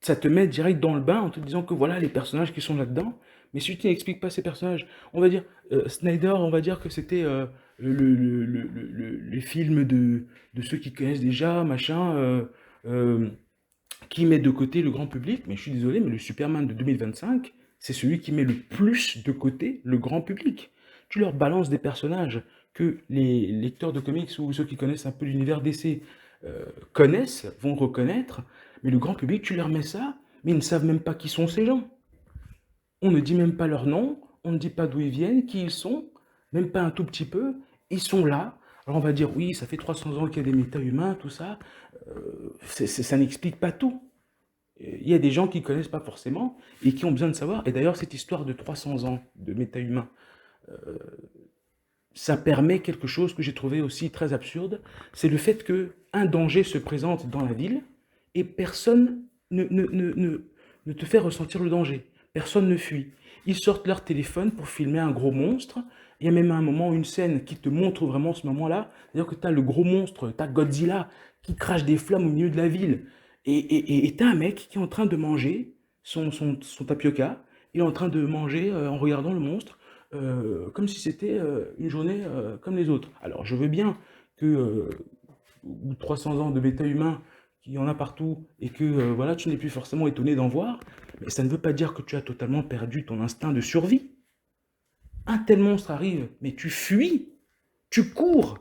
Ça te met direct dans le bain en te disant que voilà les personnages qui sont là-dedans, mais si tu n'expliques pas ces personnages, on va dire, Snyder, on va dire que c'était les films de ceux qui connaissent déjà, machin, euh, qui met de côté le grand public, mais je suis désolé, mais le Superman de 2025, c'est celui qui met le plus de côté le grand public. Tu leur balances des personnages que les lecteurs de comics ou ceux qui connaissent un peu l'univers DC connaissent, vont reconnaître, mais le grand public, tu leur mets ça, mais ils ne savent même pas qui sont ces gens. On ne dit même pas leur nom, on ne dit pas d'où ils viennent, qui ils sont, même pas un tout petit peu, ils sont là. Alors on va dire, oui, ça fait 300 ans qu'il y a des méta-humains, tout ça, ça n'explique pas tout. Il y a des gens qui ne connaissent pas forcément et qui ont besoin de savoir. Et d'ailleurs, cette histoire de 300 ans de méta-humain, ça permet quelque chose que j'ai trouvé aussi très absurde, c'est le fait que un danger se présente dans la ville et personne ne te fait ressentir le danger. Personne ne fuit. Ils sortent leur téléphone pour filmer un gros monstre. Il y a même à un moment une scène qui te montre vraiment ce moment-là. C'est-à-dire que tu as le gros monstre, tu as Godzilla qui crache des flammes au milieu de la ville. Et tu as un mec qui est en train de manger son tapioca. Il est en train de manger en regardant le monstre comme si c'était une journée comme les autres. Alors je veux bien que au bout de 300 ans de méta-humain, qu'il y en a partout, et que voilà, tu n'es plus forcément étonné d'en voir, mais ça ne veut pas dire que tu as totalement perdu ton instinct de survie. Un tel monstre arrive, mais tu fuis, tu cours,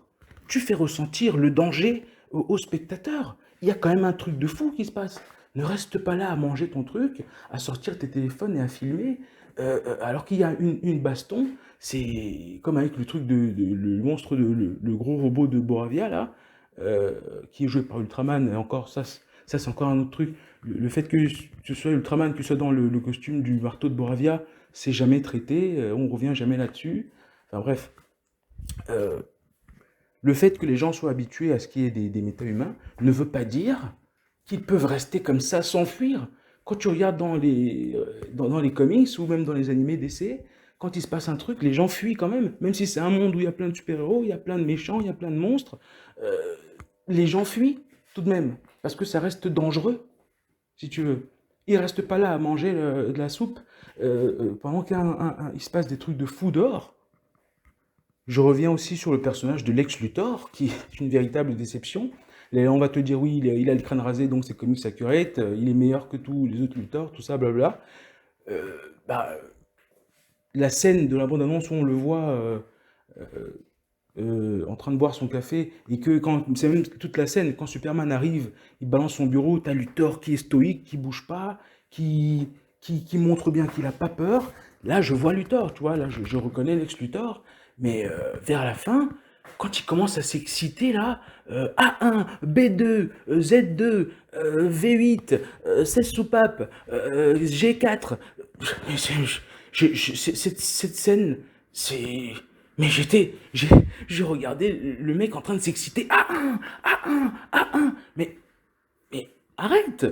tu fais ressentir le danger aux spectateurs. Il y a quand même un truc de fou qui se passe. Ne reste pas là à manger ton truc, à sortir tes téléphones et à filmer, alors qu'il y a une baston. C'est comme avec le truc le monstre, le gros robot de Boravia, là, qui est joué par Ultraman, et encore, ça c'est encore un autre truc. Le fait que ce soit Ultraman, que ce soit dans le costume du marteau de Boravia, c'est jamais traité, on revient jamais là-dessus. Enfin bref, euh, le fait que les gens soient habitués à ce qu'il y ait des méta-humains ne veut pas dire qu'ils peuvent rester comme ça, s'enfuir. Quand tu regardes dans les comics ou même dans les animés d'essai, quand il se passe un truc, les gens fuient quand même. Même si c'est un monde où il y a plein de super-héros, il y a plein de méchants, il y a plein de monstres, euh, les gens fuient tout de même. Parce que ça reste dangereux, si tu veux. Ils restent pas là à manger de la soupe pendant qu'il se passe des trucs de fou dehors. Je reviens aussi sur le personnage de Lex Luthor, qui est une véritable déception. Et on va te dire, oui, il a le crâne rasé, donc c'est comics accurate, il est meilleur que tous les autres Luthor, tout ça, blabla. Euh, bah, la scène de la bande-annonce où on le voit en train de boire son café, et que quand, c'est même toute la scène, quand Superman arrive, il balance son bureau, t'as Luthor qui est stoïque, qui bouge pas, qui, qui montre bien qu'il a pas peur. Là, je vois Luthor, tu vois, là, je reconnais Lex Luthor, mais vers la fin, quand il commence à s'exciter, là, A1, B2, Z2, V8, 16 soupapes, G4, cette scène, c'est... Mais j'ai regardé le mec en train de s'exciter. A1, A1, A1. Mais arrête.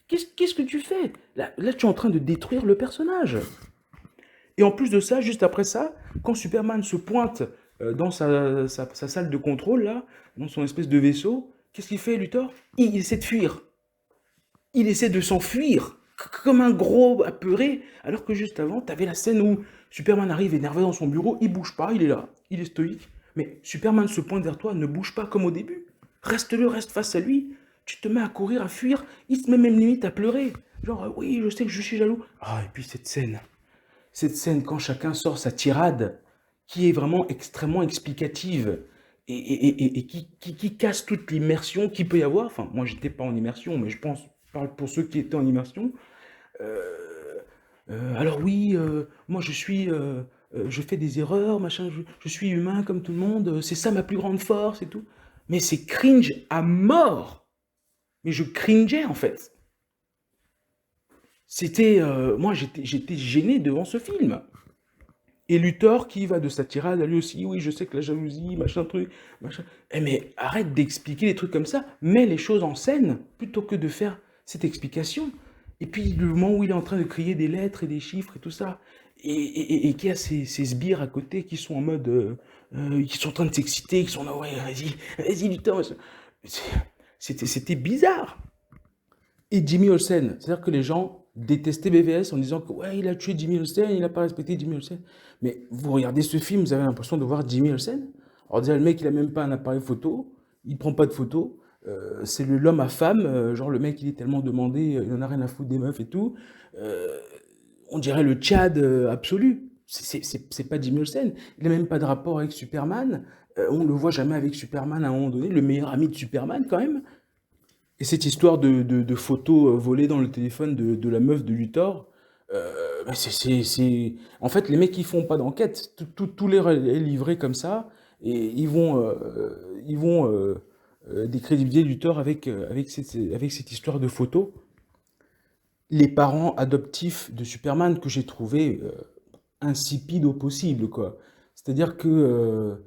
Qu'est-ce que tu fais là, tu es en train de détruire le personnage. Et en plus de ça, juste après ça, quand Superman se pointe dans sa salle de contrôle, là, dans son espèce de vaisseau, qu'est-ce qu'il fait, Luthor? Il essaie de fuir. Il essaie de s'enfuir comme un gros apeuré, alors que juste avant, t'avais la scène où Superman arrive énervé dans son bureau, il bouge pas, il est là, il est stoïque, mais Superman se pointe vers toi, ne bouge pas comme au début, reste face à lui, tu te mets à courir, à fuir, il se met même limite à pleurer, genre oui, je sais que je suis jaloux. Ah, et puis cette scène quand chacun sort sa tirade, qui est vraiment extrêmement explicative, et qui casse toute l'immersion qu'il peut y avoir. Enfin, moi, j'étais pas en immersion, mais je parle pour ceux qui étaient en immersion. Alors oui, moi je fais des erreurs, machin, je suis humain comme tout le monde, c'est ça ma plus grande force et tout. Mais c'est cringe à mort. Mais je cringeais en fait. Moi j'étais gêné devant ce film. Et Luthor qui va de sa tirade à lui aussi, oui, je sais que la jalousie, machin truc, machin. Eh mais arrête d'expliquer des trucs comme ça, mets les choses en scène plutôt que de faire cette explication. Et puis le moment où il est en train de crier des lettres et des chiffres et tout ça, et qu'il y a ces sbires à côté qui sont en mode, qui sont en train de s'exciter, qui sont là, ouais, vas-y Luthor. C'est- C'était bizarre. Et Jimmy Olsen, c'est-à-dire que les gens détestaient BVS en disant que ouais, il a tué Jimmy Olsen, il n'a pas respecté Jimmy Olsen. Mais vous regardez ce film, vous avez l'impression de voir Jimmy Olsen. Alors déjà, le mec, il a même pas un appareil photo, il prend pas de photos. C'est l'homme à femme, genre le mec, il est tellement demandé, il en a rien à foutre des meufs et tout. Euh, on dirait le Tchad absolu. C'est pas Jimmy Olsen. Il n'a même pas de rapport avec Superman. On le voit jamais avec Superman à un moment donné, le meilleur ami de Superman quand même. Et cette histoire de photos volées dans le téléphone de la meuf de Luthor, bah, en fait, les mecs, ils font pas d'enquête. Tout leur est livré comme ça, et ils vont décrédibiliser Luthor avec cette histoire de photos. Les parents adoptifs de Superman que j'ai trouvé insipides au possible, quoi. C'est-à-dire que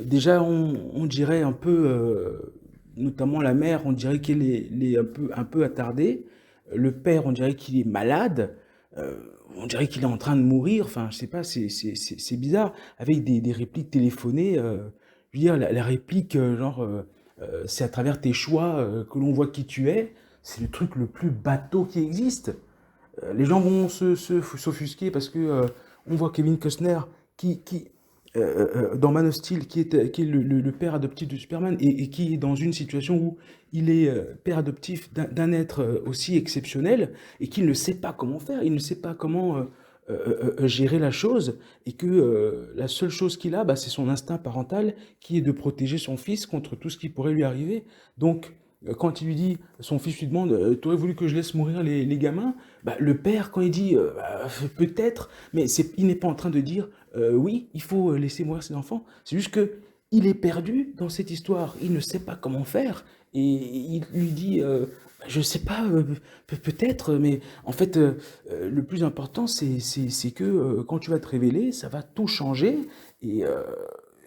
déjà, on dirait un peu, notamment la mère, on dirait qu'elle est un peu attardée. Le père, on dirait qu'il est malade. Euh, on dirait qu'il est en train de mourir. Enfin, je sais pas, c'est bizarre. Avec des répliques téléphonées. Je veux dire, la réplique, c'est à travers tes choix que l'on voit qui tu es. C'est le truc le plus bateau qui existe. Les gens vont s'offusquer parce que on voit Kevin Costner qui dans Man of Steel, qui est le père adoptif de Superman et qui est dans une situation où il est père adoptif d'un être aussi exceptionnel et qu'il ne sait pas comment faire, il ne sait pas comment gérer la chose et que la seule chose qu'il a, bah, c'est son instinct parental qui est de protéger son fils contre tout ce qui pourrait lui arriver. Donc, Quand il lui dit, son fils lui demande, t'aurais voulu que je laisse mourir les gamins? Bah, le père, quand il dit, bah, peut-être, mais il n'est pas en train de dire, oui, il faut laisser mourir ses enfants. C'est juste que il est perdu dans cette histoire. Il ne sait pas comment faire. Et il lui dit, bah, je sais pas, peut-être, mais en fait, le plus important, c'est que quand tu vas te révéler, ça va tout changer. Et, euh,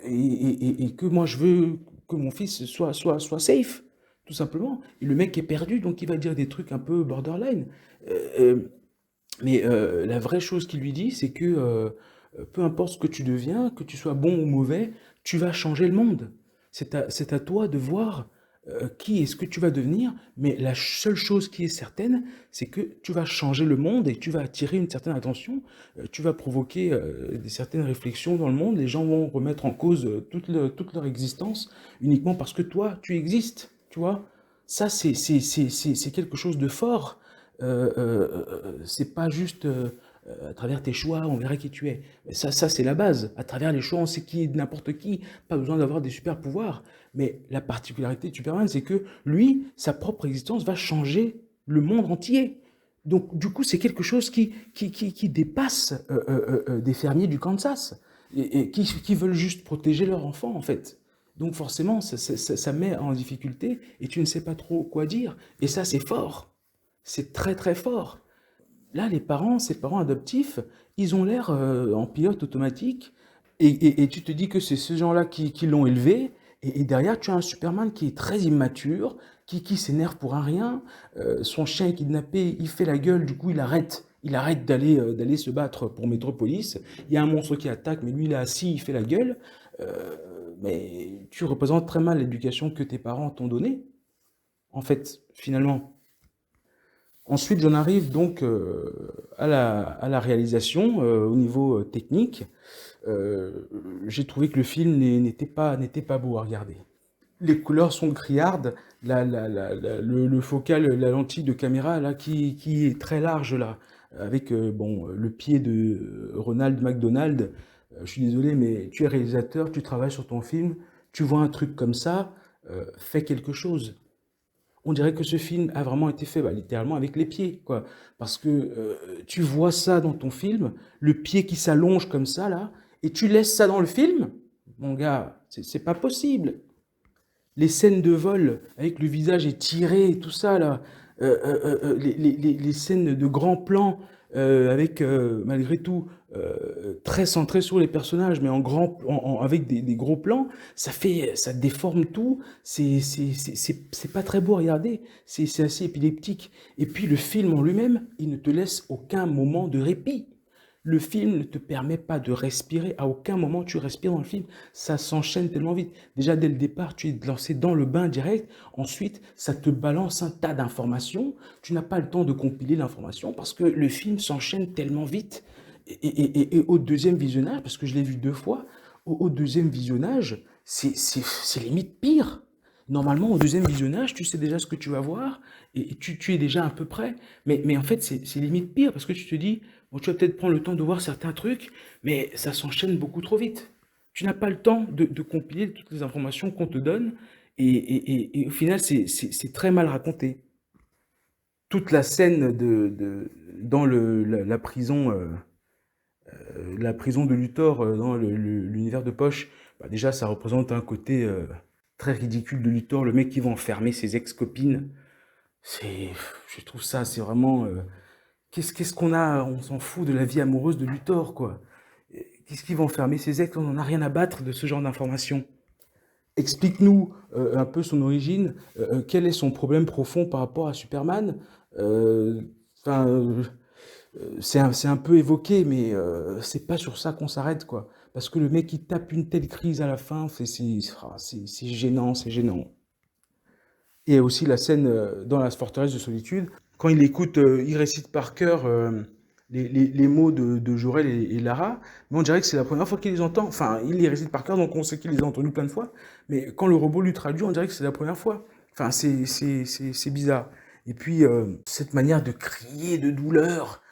et que moi, je veux que mon fils soit safe, tout simplement. Et le mec est perdu, donc il va dire des trucs un peu borderline. Euh, euh, mais la vraie chose qu'il lui dit, c'est que peu importe ce que tu deviens, que tu sois bon ou mauvais, tu vas changer le monde. C'est à toi de voir qui est ce que tu vas devenir, mais la seule chose qui est certaine, c'est que tu vas changer le monde et tu vas attirer une certaine attention, tu vas provoquer certaines réflexions dans le monde, les gens vont remettre en cause toute leur existence uniquement parce que toi, tu existes, tu vois. Ça, c'est quelque chose de fort. C'est pas juste à travers tes choix, on verra qui tu es. Ça c'est la base. À travers les choix, on sait qui est n'importe qui. Pas besoin d'avoir des super pouvoirs. Mais la particularité de Superman, c'est que lui, sa propre existence va changer le monde entier. Donc, du coup, c'est quelque chose qui dépasse des fermiers du Kansas et qui veulent juste protéger leurs enfants, en fait. Donc, forcément, ça met en difficulté et tu ne sais pas trop quoi dire. Et ça, c'est fort. C'est très très fort. Là, ces parents adoptifs, ils ont l'air en pilote automatique et tu te dis que c'est ces gens-là qui l'ont élevé et derrière tu as un Superman qui est très immature, qui s'énerve pour un rien, son chien est kidnappé, il fait la gueule, du coup il arrête d'aller se battre pour Metropolis, il y a un monstre qui attaque mais lui il est assis, il fait la gueule. Euh, mais tu représentes très mal l'éducation que tes parents t'ont donnée, en fait, finalement. Ensuite, j'en arrive donc à la réalisation au niveau technique. Euh, j'ai trouvé que le film n'était pas beau à regarder. Les couleurs sont criardes, le focal, la lentille de caméra là qui est très large là, avec bon le pied de Ronald McDonald. Je suis désolé, mais tu es réalisateur, tu travailles sur ton film, tu vois un truc comme ça, fais quelque chose. On dirait que ce film a vraiment été fait, bah, littéralement avec les pieds, quoi. Parce que tu vois ça dans ton film, le pied qui s'allonge comme ça, là, et tu laisses ça dans le film? Mon gars, c'est pas possible. Les scènes de vol, avec le visage étiré et tout ça, là, les scènes de grands plans, avec, malgré tout, très centrées sur les personnages, mais avec des gros plans, ça déforme tout, c'est pas très beau à regarder, c'est assez épileptique. Et puis le film en lui-même, il ne te laisse aucun moment de répit. Le film ne te permet pas de respirer. À aucun moment tu respires dans le film. Ça s'enchaîne tellement vite. Déjà, dès le départ, tu es lancé dans le bain direct. Ensuite, ça te balance un tas d'informations. Tu n'as pas le temps de compiler l'information parce que le film s'enchaîne tellement vite. Et au deuxième visionnage, parce que je l'ai vu 2 fois, au deuxième visionnage, c'est limite pire. Normalement, au deuxième visionnage, tu sais déjà ce que tu vas voir et tu es déjà à peu près. Mais en fait, c'est limite pire parce que tu te dis, bon, tu vas peut-être prendre le temps de voir certains trucs, mais ça s'enchaîne beaucoup trop vite. Tu n'as pas le temps de compiler toutes les informations qu'on te donne et au final, c'est très mal raconté. Toute la scène dans la prison de Luthor, dans l'univers de Poche, bah déjà, ça représente un côté très ridicule de Luthor, le mec qui va enfermer ses ex-copines. C'est, je trouve ça, c'est vraiment. Qu'est-ce qu'on a? On s'en fout de la vie amoureuse de Luthor, quoi. Qu'est-ce qui va enfermer ses ex? On n'en a rien à battre de ce genre d'informations. Explique-nous un peu son origine. Quel est son problème profond par rapport à Superman? Euh, Enfin, c'est un peu évoqué, mais c'est pas sur ça qu'on s'arrête, quoi. Parce que le mec, il tape une telle crise à la fin, c'est gênant, c'est gênant. Et aussi la scène dans la forteresse de solitude, quand il écoute, il récite par cœur les mots de Jor-El et Lara, mais on dirait que c'est la première fois qu'il les entend. Enfin, il les récite par cœur, donc on sait qu'il les a entendus plein de fois, mais quand le robot lui traduit, on dirait que c'est la première fois. Enfin, c'est bizarre. Et puis, cette manière de crier de douleur,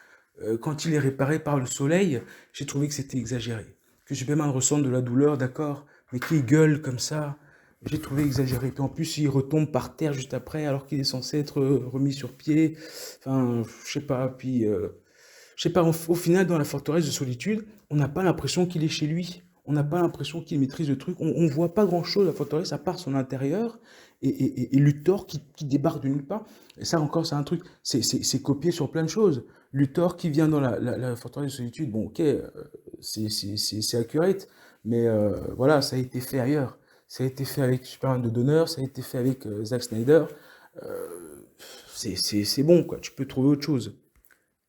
quand il est réparé par le soleil, j'ai trouvé que c'était exagéré. Que Superman ressente de la douleur, d'accord, mais qu'il gueule comme ça, j'ai trouvé exagéré. Puis en plus, il retombe par terre juste après, alors qu'il est censé être remis sur pied. Enfin, je sais pas. Puis, je sais pas, au final, dans la forteresse de solitude, on n'a pas l'impression qu'il est chez lui. On n'a pas l'impression qu'il maîtrise le truc. On voit pas grand-chose à la forteresse à part son intérieur et Luthor qui débarque de nulle part. Et ça encore, c'est un truc, c'est copié sur plein de choses. Luthor qui vient dans la forteresse de solitude, bon, ok, c'est accurate, mais voilà, ça a été fait ailleurs. Ça a été fait avec Superman de Donner, ça a été fait avec Zack Snyder. Euh, c'est bon, quoi. Tu peux trouver autre chose.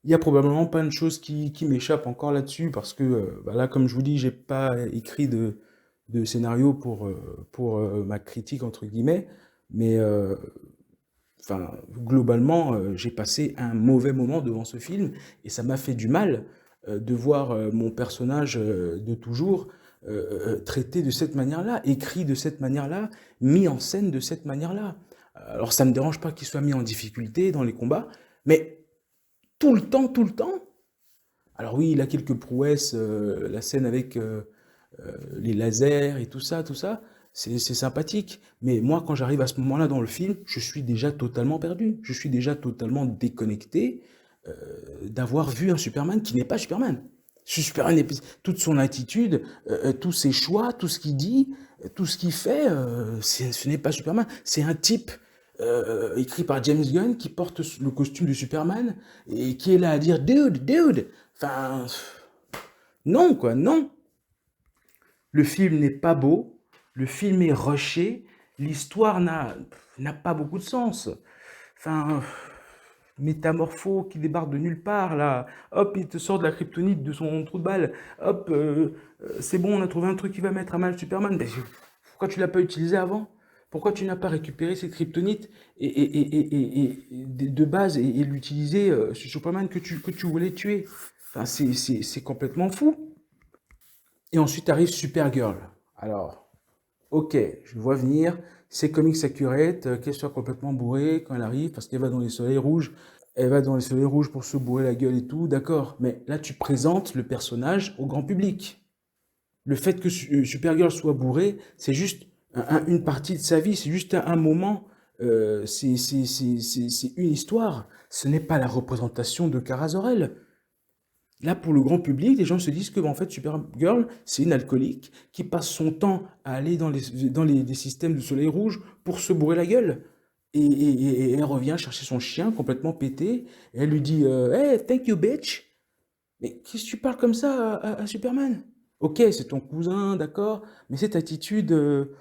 Il y a probablement plein de choses qui m'échappent encore là-dessus parce que bah là, comme je vous dis, j'ai pas écrit de scénario pour ma critique entre guillemets, mais enfin globalement, j'ai passé un mauvais moment devant ce film et ça m'a fait du mal de voir mon personnage de toujours traité de cette manière-là, écrit de cette manière-là, mis en scène de cette manière-là. Alors ça me dérange pas qu'il soit mis en difficulté dans les combats, mais tout le temps. Alors oui, il a quelques prouesses, la scène avec les lasers et tout ça, c'est sympathique. Mais moi, quand j'arrive à ce moment-là dans le film, je suis déjà totalement perdu. Je suis déjà totalement déconnecté d'avoir vu un Superman qui n'est pas Superman. Ce Superman, toute son attitude, tous ses choix, tout ce qu'il dit, tout ce qu'il fait, ce n'est pas Superman. C'est un type écrit par James Gunn qui porte le costume de Superman et qui est là à dire dude, dude. Enfin, non quoi, non. Le film n'est pas beau, le film est rushé, l'histoire n'a pas beaucoup de sens. Enfin, Métamorpho qui débarque de nulle part là, hop, il te sort de la kryptonite de son trou de balle, hop, c'est bon, on a trouvé un truc qui va mettre à mal Superman. Mais pourquoi tu l'as pas utilisé avant? Pourquoi tu n'as pas récupéré cette kryptonite et de base et l'utiliser sur Superman que tu voulais tuer? Enfin, c'est complètement fou. Et ensuite arrive Supergirl. Alors, ok, je vois venir, c'est Comics Accurate, qu'elle soit complètement bourrée quand elle arrive, parce qu'elle va dans les soleils rouges, elle va dans les soleils rouges pour se bourrer la gueule et tout, d'accord, mais là tu présentes le personnage au grand public. Le fait que Supergirl soit bourrée, c'est juste une partie de sa vie, c'est juste un moment, c'est une histoire, ce n'est pas la représentation de Kara Zor-El. Là, pour le grand public, les gens se disent que, en fait, Supergirl, c'est une alcoolique qui passe son temps à aller des systèmes de soleil rouge pour se bourrer la gueule. Et elle revient chercher son chien complètement pété. Et elle lui dit Hey, thank you, bitch. Mais qu'est-ce que tu parles comme ça à Superman? Ok, c'est ton cousin, d'accord, mais cette attitude de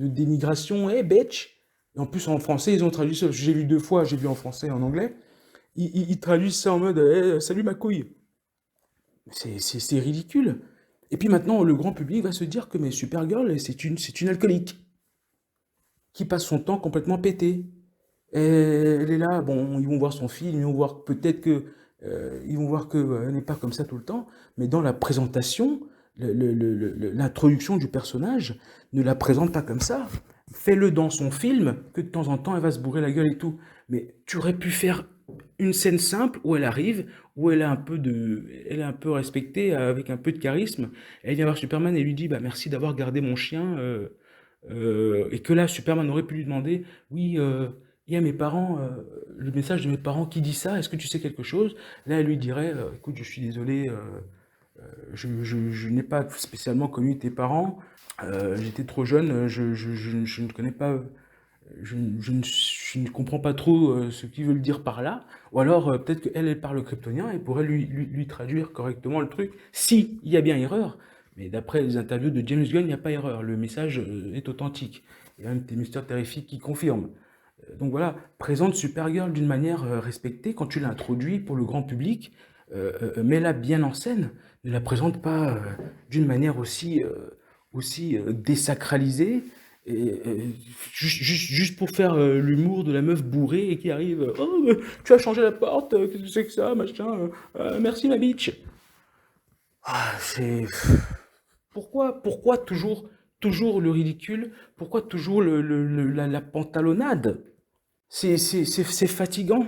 dénigration, hey, bitch. Et en plus, en français, ils ont traduit ça. J'ai lu deux fois, j'ai lu en français et en anglais. Ils traduisent ça en mode salut ma couille. C'est ridicule. Et puis maintenant, le grand public va se dire que mais Supergirl, c'est une alcoolique qui passe son temps complètement pété. Et elle est là, bon, ils vont voir son film, ils vont voir peut-être que ils vont voir que elle n'est pas comme ça tout le temps, mais dans la présentation, l'introduction du personnage ne la présente pas comme ça. Fais-le dans son film, que de temps en temps elle va se bourrer la gueule et tout. Mais tu aurais pu faire une scène simple où elle arrive, où elle est un peu respectée, avec un peu de charisme. Elle vient voir Superman et lui dit, bah merci d'avoir gardé mon chien. Et que là, Superman aurait pu lui demander, oui, il y a mes parents, le message de mes parents qui dit ça, est-ce que tu sais quelque chose? Là, elle lui dirait, écoute, je suis désolé, je n'ai pas spécialement connu tes parents, j'étais trop jeune, je ne connais pas, je ne comprends pas trop ce qu'ils veulent dire par là, ou alors peut-être qu'elle, elle parle kryptonien et pourrait lui traduire correctement le truc, si il y a bien erreur. Mais d'après les interviews de James Gunn, il n'y a pas erreur, le message est authentique. Il y a même des mystères terrifiques qui confirment. Donc voilà, présente Supergirl d'une manière respectée quand tu l'introduis pour le grand public, mets-la bien en scène, ne la présente pas d'une manière aussi désacralisée, juste pour faire l'humour de la meuf bourrée et qui arrive, oh, tu as changé la porte, qu'est-ce que c'est que ça, machin, merci ma bitch. Ah, pourquoi toujours le ridicule? Pourquoi toujours la pantalonnade? C'est fatigant.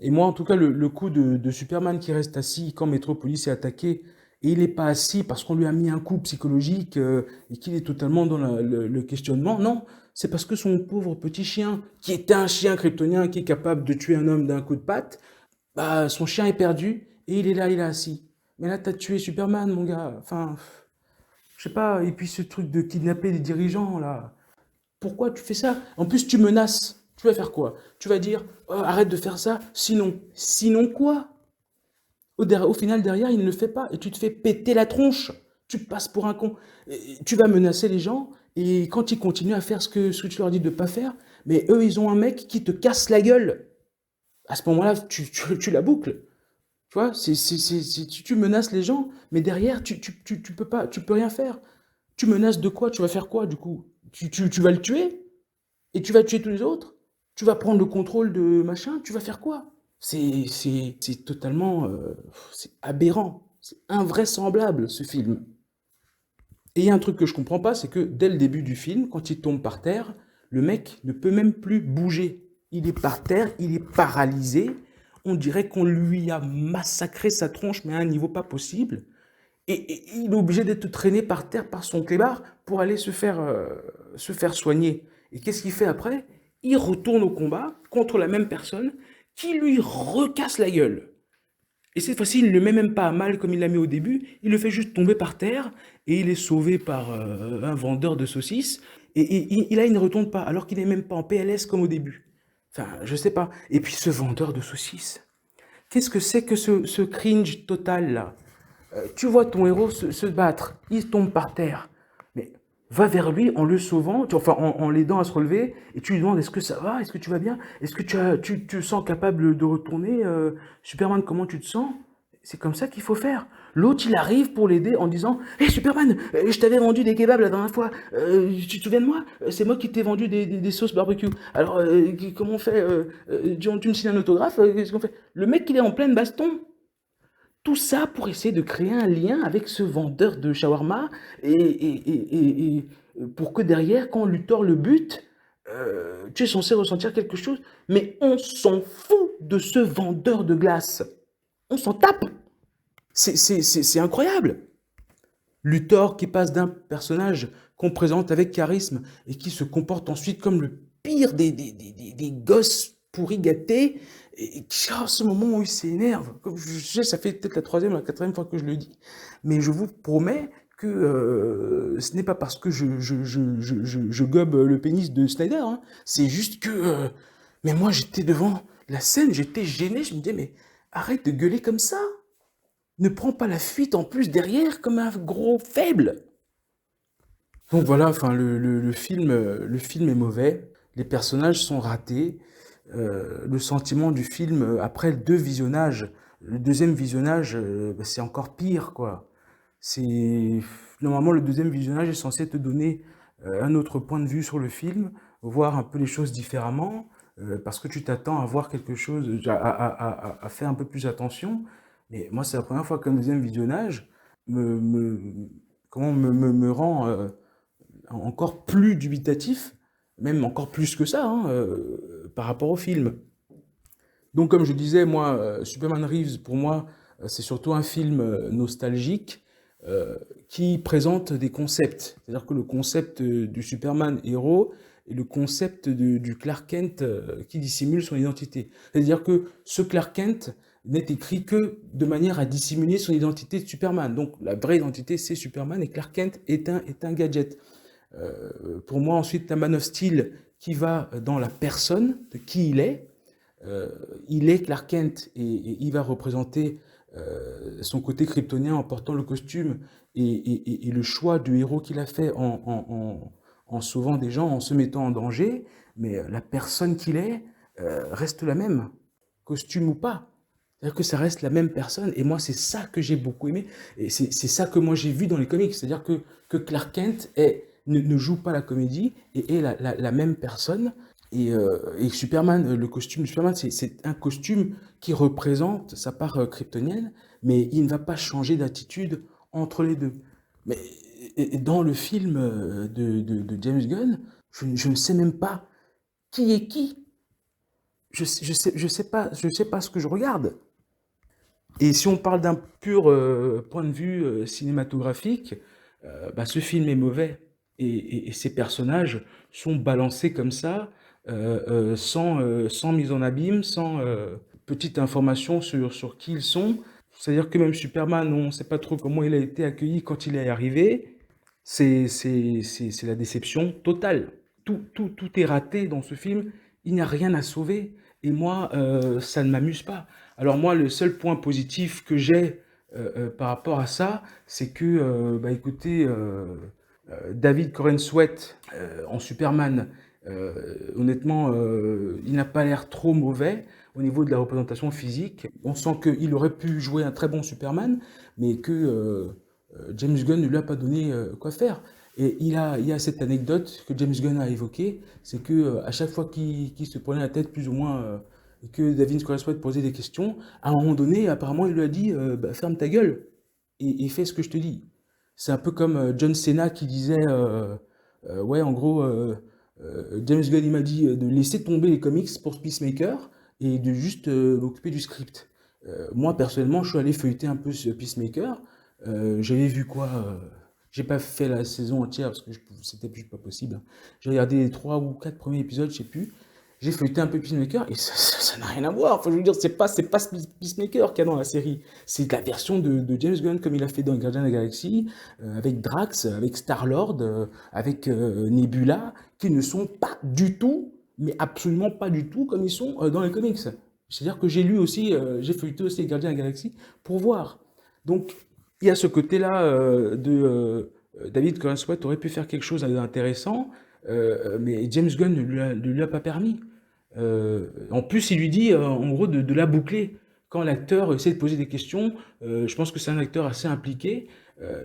Et moi, en tout cas, le coup de Superman qui reste assis quand Metropolis est attaqué et il n'est pas assis parce qu'on lui a mis un coup psychologique et qu'il est totalement dans le questionnement. Non, c'est parce que son pauvre petit chien, qui était un chien kryptonien qui est capable de tuer un homme d'un coup de patte, bah, son chien est perdu et il est là, il est assis. Mais là, t'as tué Superman, mon gars. Enfin, je sais pas. Et puis ce truc de kidnapper des dirigeants, là. Pourquoi tu fais ça? En plus, tu menaces. Tu vas faire quoi? Tu vas dire, oh, arrête de faire ça, sinon. Sinon quoi? Au final, derrière, il ne le fait pas et tu te fais péter la tronche. Tu passes pour un con. Tu vas menacer les gens et quand ils continuent à faire ce que tu leur dis de ne pas faire, mais eux, ils ont un mec qui te casse la gueule. À ce moment-là, tu la boucles. Tu vois, tu menaces les gens, mais derrière, tu peux pas, tu peux rien faire. Tu menaces de quoi? Tu vas faire quoi du coup? Tu vas le tuer? Et tu vas tuer tous les autres? Tu vas prendre le contrôle de machin? Tu vas faire quoi? C'est totalement, c'est aberrant. C'est invraisemblable ce film. Et il y a un truc que je comprends pas, c'est que dès le début du film, quand il tombe par terre, le mec ne peut même plus bouger. Il est par terre, il est paralysé. On dirait qu'on lui a massacré sa tronche, mais à un niveau pas possible. Et il est obligé d'être traîné par terre par son clébard pour aller se faire soigner. Et qu'est-ce qu'il fait après? Il retourne au combat contre la même personne qui lui recasse la gueule. Et cette fois-ci, il ne le met même pas à mal comme il l'a mis au début, il le fait juste tomber par terre et il est sauvé par un vendeur de saucisses. Et là, il ne retourne pas, alors qu'il n'est même pas en PLS comme au début. Enfin, je sais pas. Et puis ce vendeur de saucisses, qu'est-ce que c'est que ce cringe total là? Tu vois ton héros se battre, il tombe par terre. Mais va vers lui en le sauvant, enfin en l'aidant à se relever, et tu lui demandes est-ce que ça va, est-ce que tu vas bien, est-ce que tu te sens capable de retourner, Superman, comment tu te sens? C'est comme ça qu'il faut faire. L'autre, il arrive pour l'aider en disant hé Superman, je t'avais vendu des kebabs la dernière fois, tu te souviens de moi? C'est moi qui t'ai vendu des sauces barbecue. Alors, comment on fait? Tu me signes un autographe? Qu'est-ce qu'on fait? Le mec, il est en pleine baston. Tout ça pour essayer de créer un lien avec ce vendeur de shawarma et pour que derrière, quand on lui tord le but, tu es censé ressentir quelque chose. Mais on s'en fout de ce vendeur de glace. On s'en tape. C'est incroyable. Luthor qui passe d'un personnage qu'on présente avec charisme et qui se comporte ensuite comme le pire des gosses pourris gâtés. Et ce moment où il s'énerve, comme je sais, ça fait peut-être la troisième ou la quatrième fois que je le dis, mais je vous promets que ce n'est pas parce que je gobe le pénis de Snyder, hein. C'est juste que, mais moi j'étais devant la scène, j'étais gêné, je me disais, mais arrête de gueuler comme ça. Ne prends pas la fuite en plus derrière comme un gros faible. Donc voilà, enfin le film est mauvais, les personnages sont ratés, le sentiment du film après deux visionnages, le deuxième visionnage, bah, c'est encore pire quoi. C'est normalement le deuxième visionnage est censé te donner un autre point de vue sur le film, voir un peu les choses différemment, parce que tu t'attends à voir quelque chose, à faire un peu plus attention. Mais moi, c'est la première fois qu'un deuxième visionnage me, me, me rend encore plus dubitatif, même encore plus que ça, hein, par rapport au film. Donc, comme je disais, moi, Superman Reeves, pour moi, c'est surtout un film nostalgique qui présente des concepts. C'est-à-dire que le concept du Superman héros et le concept du Clark Kent qui dissimule son identité. C'est-à-dire que ce Clark Kent n'est écrit que de manière à dissimuler son identité de Superman. Donc la vraie identité, c'est Superman et Clark Kent est un gadget. Pour moi, ensuite, la Man of Steel qui va dans la personne de qui il est. Euh, il est Clark Kent et il va représenter son côté kryptonien en portant le costume et le choix du héros qu'il a fait en sauvant des gens, en se mettant en danger. Mais la personne qu'il est reste la même, costume ou pas. C'est-à-dire que ça reste la même personne. Et moi, c'est ça que j'ai beaucoup aimé. Et c'est ça que moi j'ai vu dans les comics. C'est-à-dire que Clark Kent ne joue pas la comédie et est la même personne. Et Superman, le costume de Superman, c'est un costume qui représente sa part kryptonienne, mais il ne va pas changer d'attitude entre les deux. Mais et dans le film de James Gunn, je ne sais même pas qui est qui. Je sais pas ce que je regarde. Et si on parle d'un pur point de vue cinématographique, bah, ce film est mauvais. Et ces personnages sont balancés comme ça, sans mise en abîme, sans petite information sur qui ils sont. C'est-à-dire que même Superman, on ne sait pas trop comment il a été accueilli quand il est arrivé. C'est la déception totale. Tout est raté dans ce film. Il n'y a rien à sauver. Et moi, ça ne m'amuse pas. Alors moi, le seul point positif que j'ai par rapport à ça, c'est que, bah écoutez, David Corenswet en Superman, honnêtement, il n'a pas l'air trop mauvais au niveau de la représentation physique. On sent qu'il aurait pu jouer un très bon Superman, mais que James Gunn ne lui a pas donné quoi faire. Et il y a cette anecdote que James Gunn a évoquée, c'est que à chaque fois qu'il se prenait la tête plus ou moins et que David Corenswet posait des questions, à un moment donné, apparemment, il lui a dit bah, ferme ta gueule et fais ce que je te dis. C'est un peu comme John Cena qui disait ouais, en gros, James Gunn il m'a dit de laisser tomber les comics pour Peacemaker et de juste m'occuper du script. Moi, personnellement, je suis allé feuilleter un peu ce Peacemaker. J'avais vu quoi j'ai pas fait la saison entière parce que c'était plus pas possible. J'ai regardé les 3 ou 4 premiers épisodes, je sais plus. J'ai feuilleté un peu Peacemaker et ça n'a rien à voir. Enfin, je veux dire, c'est pas Peacemaker qu'il y a dans la série. C'est la version de James Gunn comme il a fait dans Guardians of the Galaxy, avec Drax, avec Star-Lord, avec Nebula, qui ne sont pas du tout, mais absolument pas du tout comme ils sont dans les comics. C'est-à-dire que j'ai lu aussi, j'ai feuilleté aussi Guardians of the Galaxy pour voir. Donc, il y a ce côté-là David Corenswet aurait pu faire quelque chose d'intéressant, mais James Gunn ne lui a pas permis. En plus, il lui dit, en gros, de la boucler. Quand l'acteur essaie de poser des questions, je pense que c'est un acteur assez impliqué,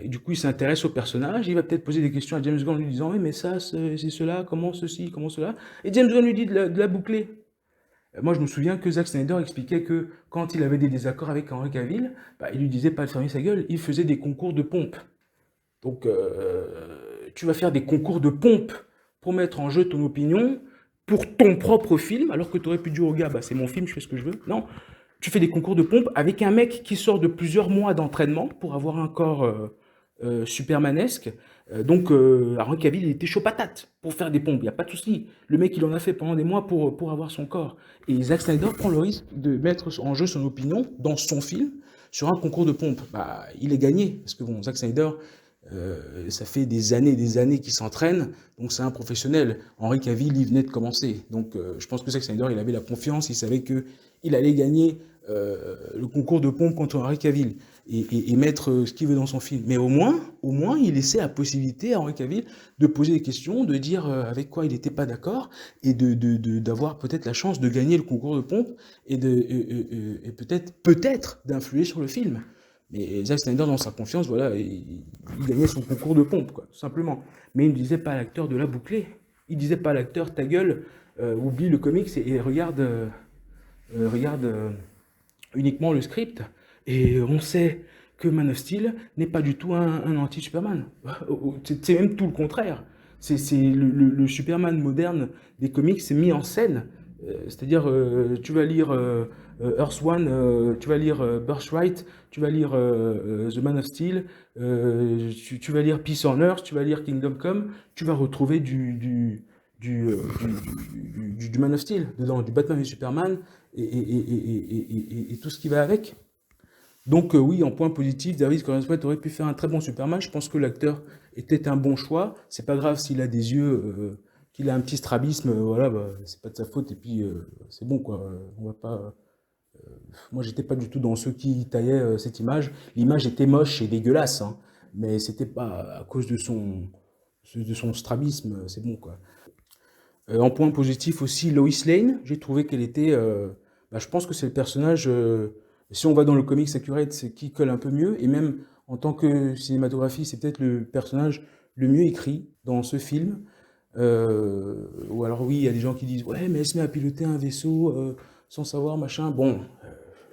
et du coup, il s'intéresse au personnage, il va peut-être poser des questions à James Gunn en lui disant, oui, mais ça, c'est cela, comment ceci, comment cela. Et James Gunn lui dit de la boucler. Moi, je me souviens que Zack Snyder expliquait que quand il avait des désaccords avec Henry Cavill, bah, il lui disait pas de fermer sa gueule, il faisait des concours de pompe. Donc, tu vas faire des concours de pompe pour mettre en jeu ton opinion pour ton propre film, alors que tu aurais pu dire au gars, bah, c'est mon film, je fais ce que je veux. Non, tu fais des concours de pompe avec un mec qui sort de plusieurs mois d'entraînement pour avoir un corps supermanesque. Henry Cavill, il était chaud patate pour faire des pompes, il n'y a pas de souci. Le mec, il en a fait pendant des mois pour avoir son corps. Et Zack Snyder prend le risque de mettre en jeu son opinion dans son film sur un concours de pompe. Bah, il est gagné, parce que bon, Zack Snyder, ça fait des années qu'il s'entraîne, donc c'est un professionnel. Henry Cavill, il venait de commencer. Donc je pense que Zack Snyder, il avait la confiance, il savait qu'il allait gagner le concours de pompe contre Henry Cavill et mettre ce qu'il veut dans son film. Mais au moins, il laissait la possibilité à Henry Cavill de poser des questions, de dire avec quoi il n'était pas d'accord et d'avoir peut-être la chance de gagner le concours de pompe et peut-être d'influer sur le film. Mais Zack Snyder, dans sa confiance, voilà, il gagnait son concours de pompe, quoi, tout simplement. Mais il ne disait pas à l'acteur de la boucler. Il disait pas à l'acteur, ta gueule, oublie le comics et regarde uniquement le script. Et on sait que Man of Steel n'est pas du tout un anti-Superman. C'est même tout le contraire. C'est le Superman moderne des comics mis en scène. C'est-à-dire, tu vas lire Earth One, tu vas lire Birthright, tu vas lire The Man of Steel, tu vas lire Peace on Earth, tu vas lire Kingdom Come, tu vas retrouver du Man of Steel dedans, du Batman et Superman et tout ce qui va avec. Donc oui, en point positif, David Corenswet aurait pu faire un très bon Superman. Je pense que l'acteur était un bon choix. C'est pas grave s'il a des yeux, qu'il a un petit strabisme, voilà, bah, c'est pas de sa faute. Et puis c'est bon quoi. On va pas. Moi, j'étais pas du tout dans ceux qui taillaient cette image. L'image était moche et dégueulasse, hein, mais c'était pas à cause de son strabisme. C'est bon quoi. En point positif aussi, Lois Lane, j'ai trouvé qu'elle était. Bah, je pense que c'est le personnage, si on va dans le comics accurate, c'est qui colle un peu mieux. Et même en tant que cinématographie, c'est peut-être le personnage le mieux écrit dans ce film. Ou alors, oui, il y a des gens qui disent ouais, mais elle se met à piloter un vaisseau sans savoir, machin. Bon,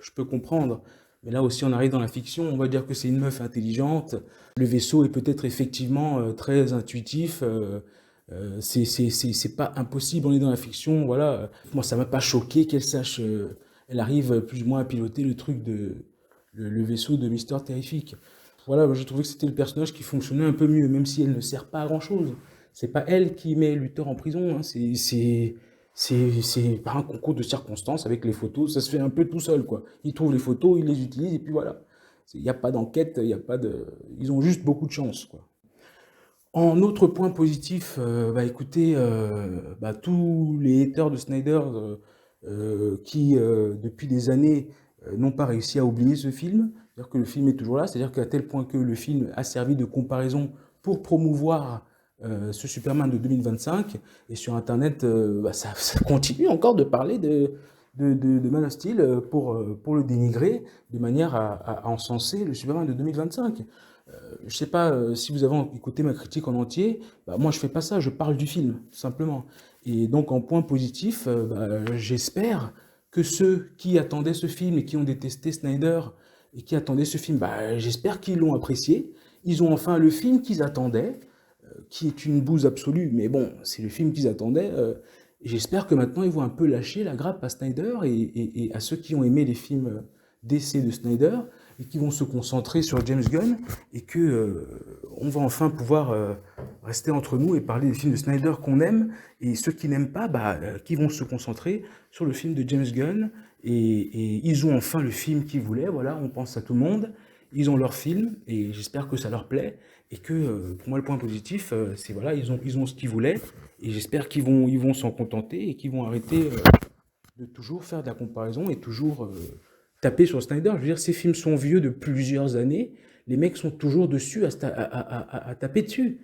je peux comprendre. Mais là aussi, on arrive dans la fiction. On va dire que c'est une meuf intelligente. Le vaisseau est peut-être effectivement très intuitif. C'est pas impossible, on est dans la fiction, voilà. Moi, ça m'a pas choqué qu'elle sache, elle arrive plus ou moins à piloter le truc le vaisseau de Mister Terrific. Voilà, j'ai trouvé que c'était le personnage qui fonctionnait un peu mieux, même si elle ne sert pas à grand-chose. C'est pas elle qui met Luthor en prison, hein, c'est par un concours de circonstances avec les photos, ça se fait un peu tout seul, quoi. Ils trouvent les photos, ils les utilisent, et puis voilà. Il n'y a pas d'enquête, il y a pas de... Ils ont juste beaucoup de chance, quoi. En autre point positif, bah écoutez, bah, tous les haters de Snyder qui, depuis des années, n'ont pas réussi à oublier ce film, c'est-à-dire que le film est toujours là, c'est-à-dire qu'à tel point que le film a servi de comparaison pour promouvoir ce Superman de 2025, et sur Internet, bah, ça continue encore de parler de Man of Steel pour le dénigrer, de manière à encenser le Superman de 2025. Je sais pas si vous avez écouté ma critique en entier, bah, moi je fais pas ça, je parle du film, tout simplement. Et donc en point positif, bah, j'espère que ceux qui attendaient ce film et qui ont détesté Snyder et qui attendaient ce film, bah, j'espère qu'ils l'ont apprécié. Ils ont enfin le film qu'ils attendaient, qui est une bouse absolue, mais bon, c'est le film qu'ils attendaient. Et j'espère que maintenant ils vont un peu lâcher la grappe à Snyder et à ceux qui ont aimé les films d'essai de Snyder et qui vont se concentrer sur James Gunn et que on va enfin pouvoir rester entre nous et parler des films de Snyder qu'on aime et ceux qui n'aiment pas, bah, qui vont se concentrer sur le film de James Gunn et ils ont enfin le film qu'ils voulaient, voilà, on pense à tout le monde, ils ont leur film et j'espère que ça leur plaît et que pour moi le point positif c'est voilà, ils ont ce qu'ils voulaient et j'espère ils vont s'en contenter et qu'ils vont arrêter de toujours faire de la comparaison et toujours taper sur Snyder. Je veux dire, ces films sont vieux de plusieurs années, les mecs sont toujours dessus à taper dessus.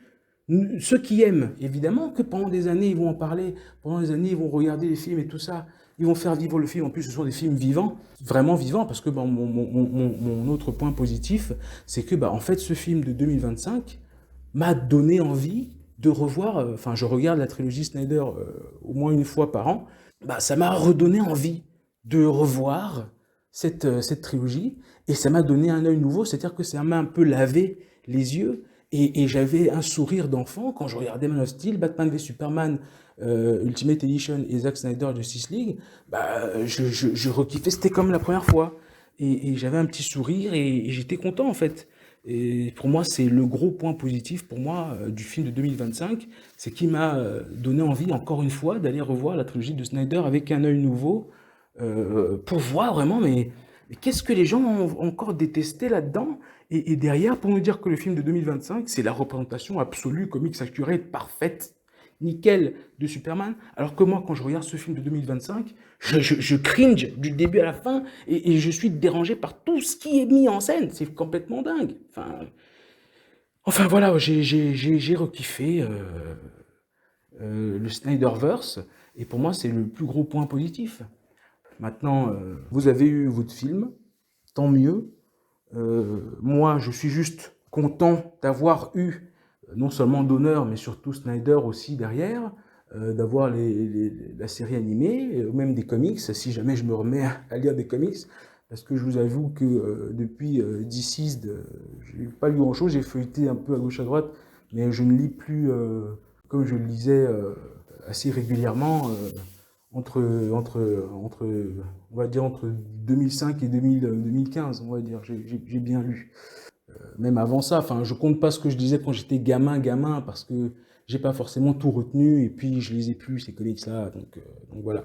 Ceux qui aiment, évidemment que pendant des années ils vont en parler, pendant des années ils vont regarder les films et tout ça, ils vont faire vivre le film, en plus ce sont des films vivants, vraiment vivants, parce que mon autre point positif, c'est que en fait ce film de 2025 m'a donné envie de revoir, enfin je regarde la trilogie Snyder au moins une fois par an, bah, ça m'a redonné envie de revoir cette trilogie et ça m'a donné un œil nouveau, c'est-à-dire que ça m'a un peu lavé les yeux et j'avais un sourire d'enfant quand je regardais Man of Steel, Batman v Superman, Ultimate Edition et Zack Snyder Justice League, bah, je rekiffais, c'était comme la première fois et j'avais un petit sourire et j'étais content en fait. Et pour moi, c'est le gros point positif pour moi du film de 2025, c'est qu'il m'a donné envie, encore une fois, d'aller revoir la trilogie de Snyder avec un œil nouveau, pour voir vraiment, mais qu'est-ce que les gens ont encore détesté là-dedans et derrière, pour nous dire que le film de 2025, c'est la représentation absolue, comics accurate, parfaite, nickel de Superman, alors que moi, quand je regarde ce film de 2025, je cringe du début à la fin et je suis dérangé par tout ce qui est mis en scène. C'est complètement dingue. Enfin voilà, j'ai rekiffé le Snyderverse et pour moi, c'est le plus gros point positif. Maintenant, vous avez eu votre film, tant mieux. Moi, je suis juste content d'avoir eu non seulement d'honneur, mais surtout Snyder aussi derrière, d'avoir la série animée, même des comics, si jamais je me remets à lire des comics, parce que je vous avoue que depuis Deceased, j'ai pas lu grand-chose, j'ai feuilleté un peu à gauche à droite, mais je ne lis plus comme je le lisais assez régulièrement entre, on va dire entre 2005 et 2015, on va dire, j'ai bien lu. Même avant ça, enfin, je compte pas ce que je disais quand j'étais gamin, parce que j'ai pas forcément tout retenu, et puis je les ai plus, ces comics-là, donc voilà.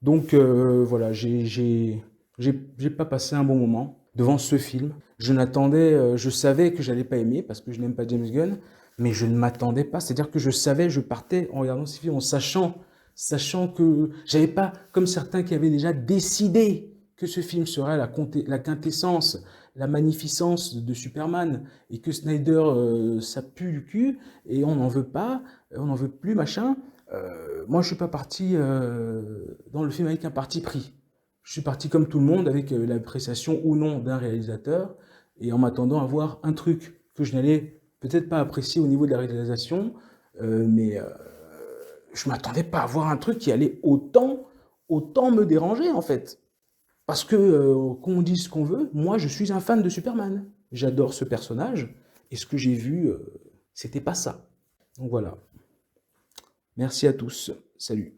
Donc voilà, j'ai pas passé un bon moment devant ce film. Je savais que j'allais pas aimer, parce que je n'aime pas James Gunn, mais je ne m'attendais pas, c'est-à-dire que je savais, je partais en regardant ce film en sachant que j'avais pas, comme certains qui avaient déjà décidé que ce film serait la quintessence, la magnificence de Superman, et que Snyder, ça pue du cul, et on n'en veut pas, on n'en veut plus, machin. Moi, je suis pas parti dans le film avec un parti pris. Je suis parti comme tout le monde avec l'appréciation ou non d'un réalisateur, et en m'attendant à voir un truc que je n'allais peut-être pas apprécier au niveau de la réalisation, mais je m'attendais pas à voir un truc qui allait autant me déranger en fait. Parce que, qu'on dise ce qu'on veut, moi je suis un fan de Superman. J'adore ce personnage, et ce que j'ai vu, c'était pas ça. Donc voilà. Merci à tous. Salut.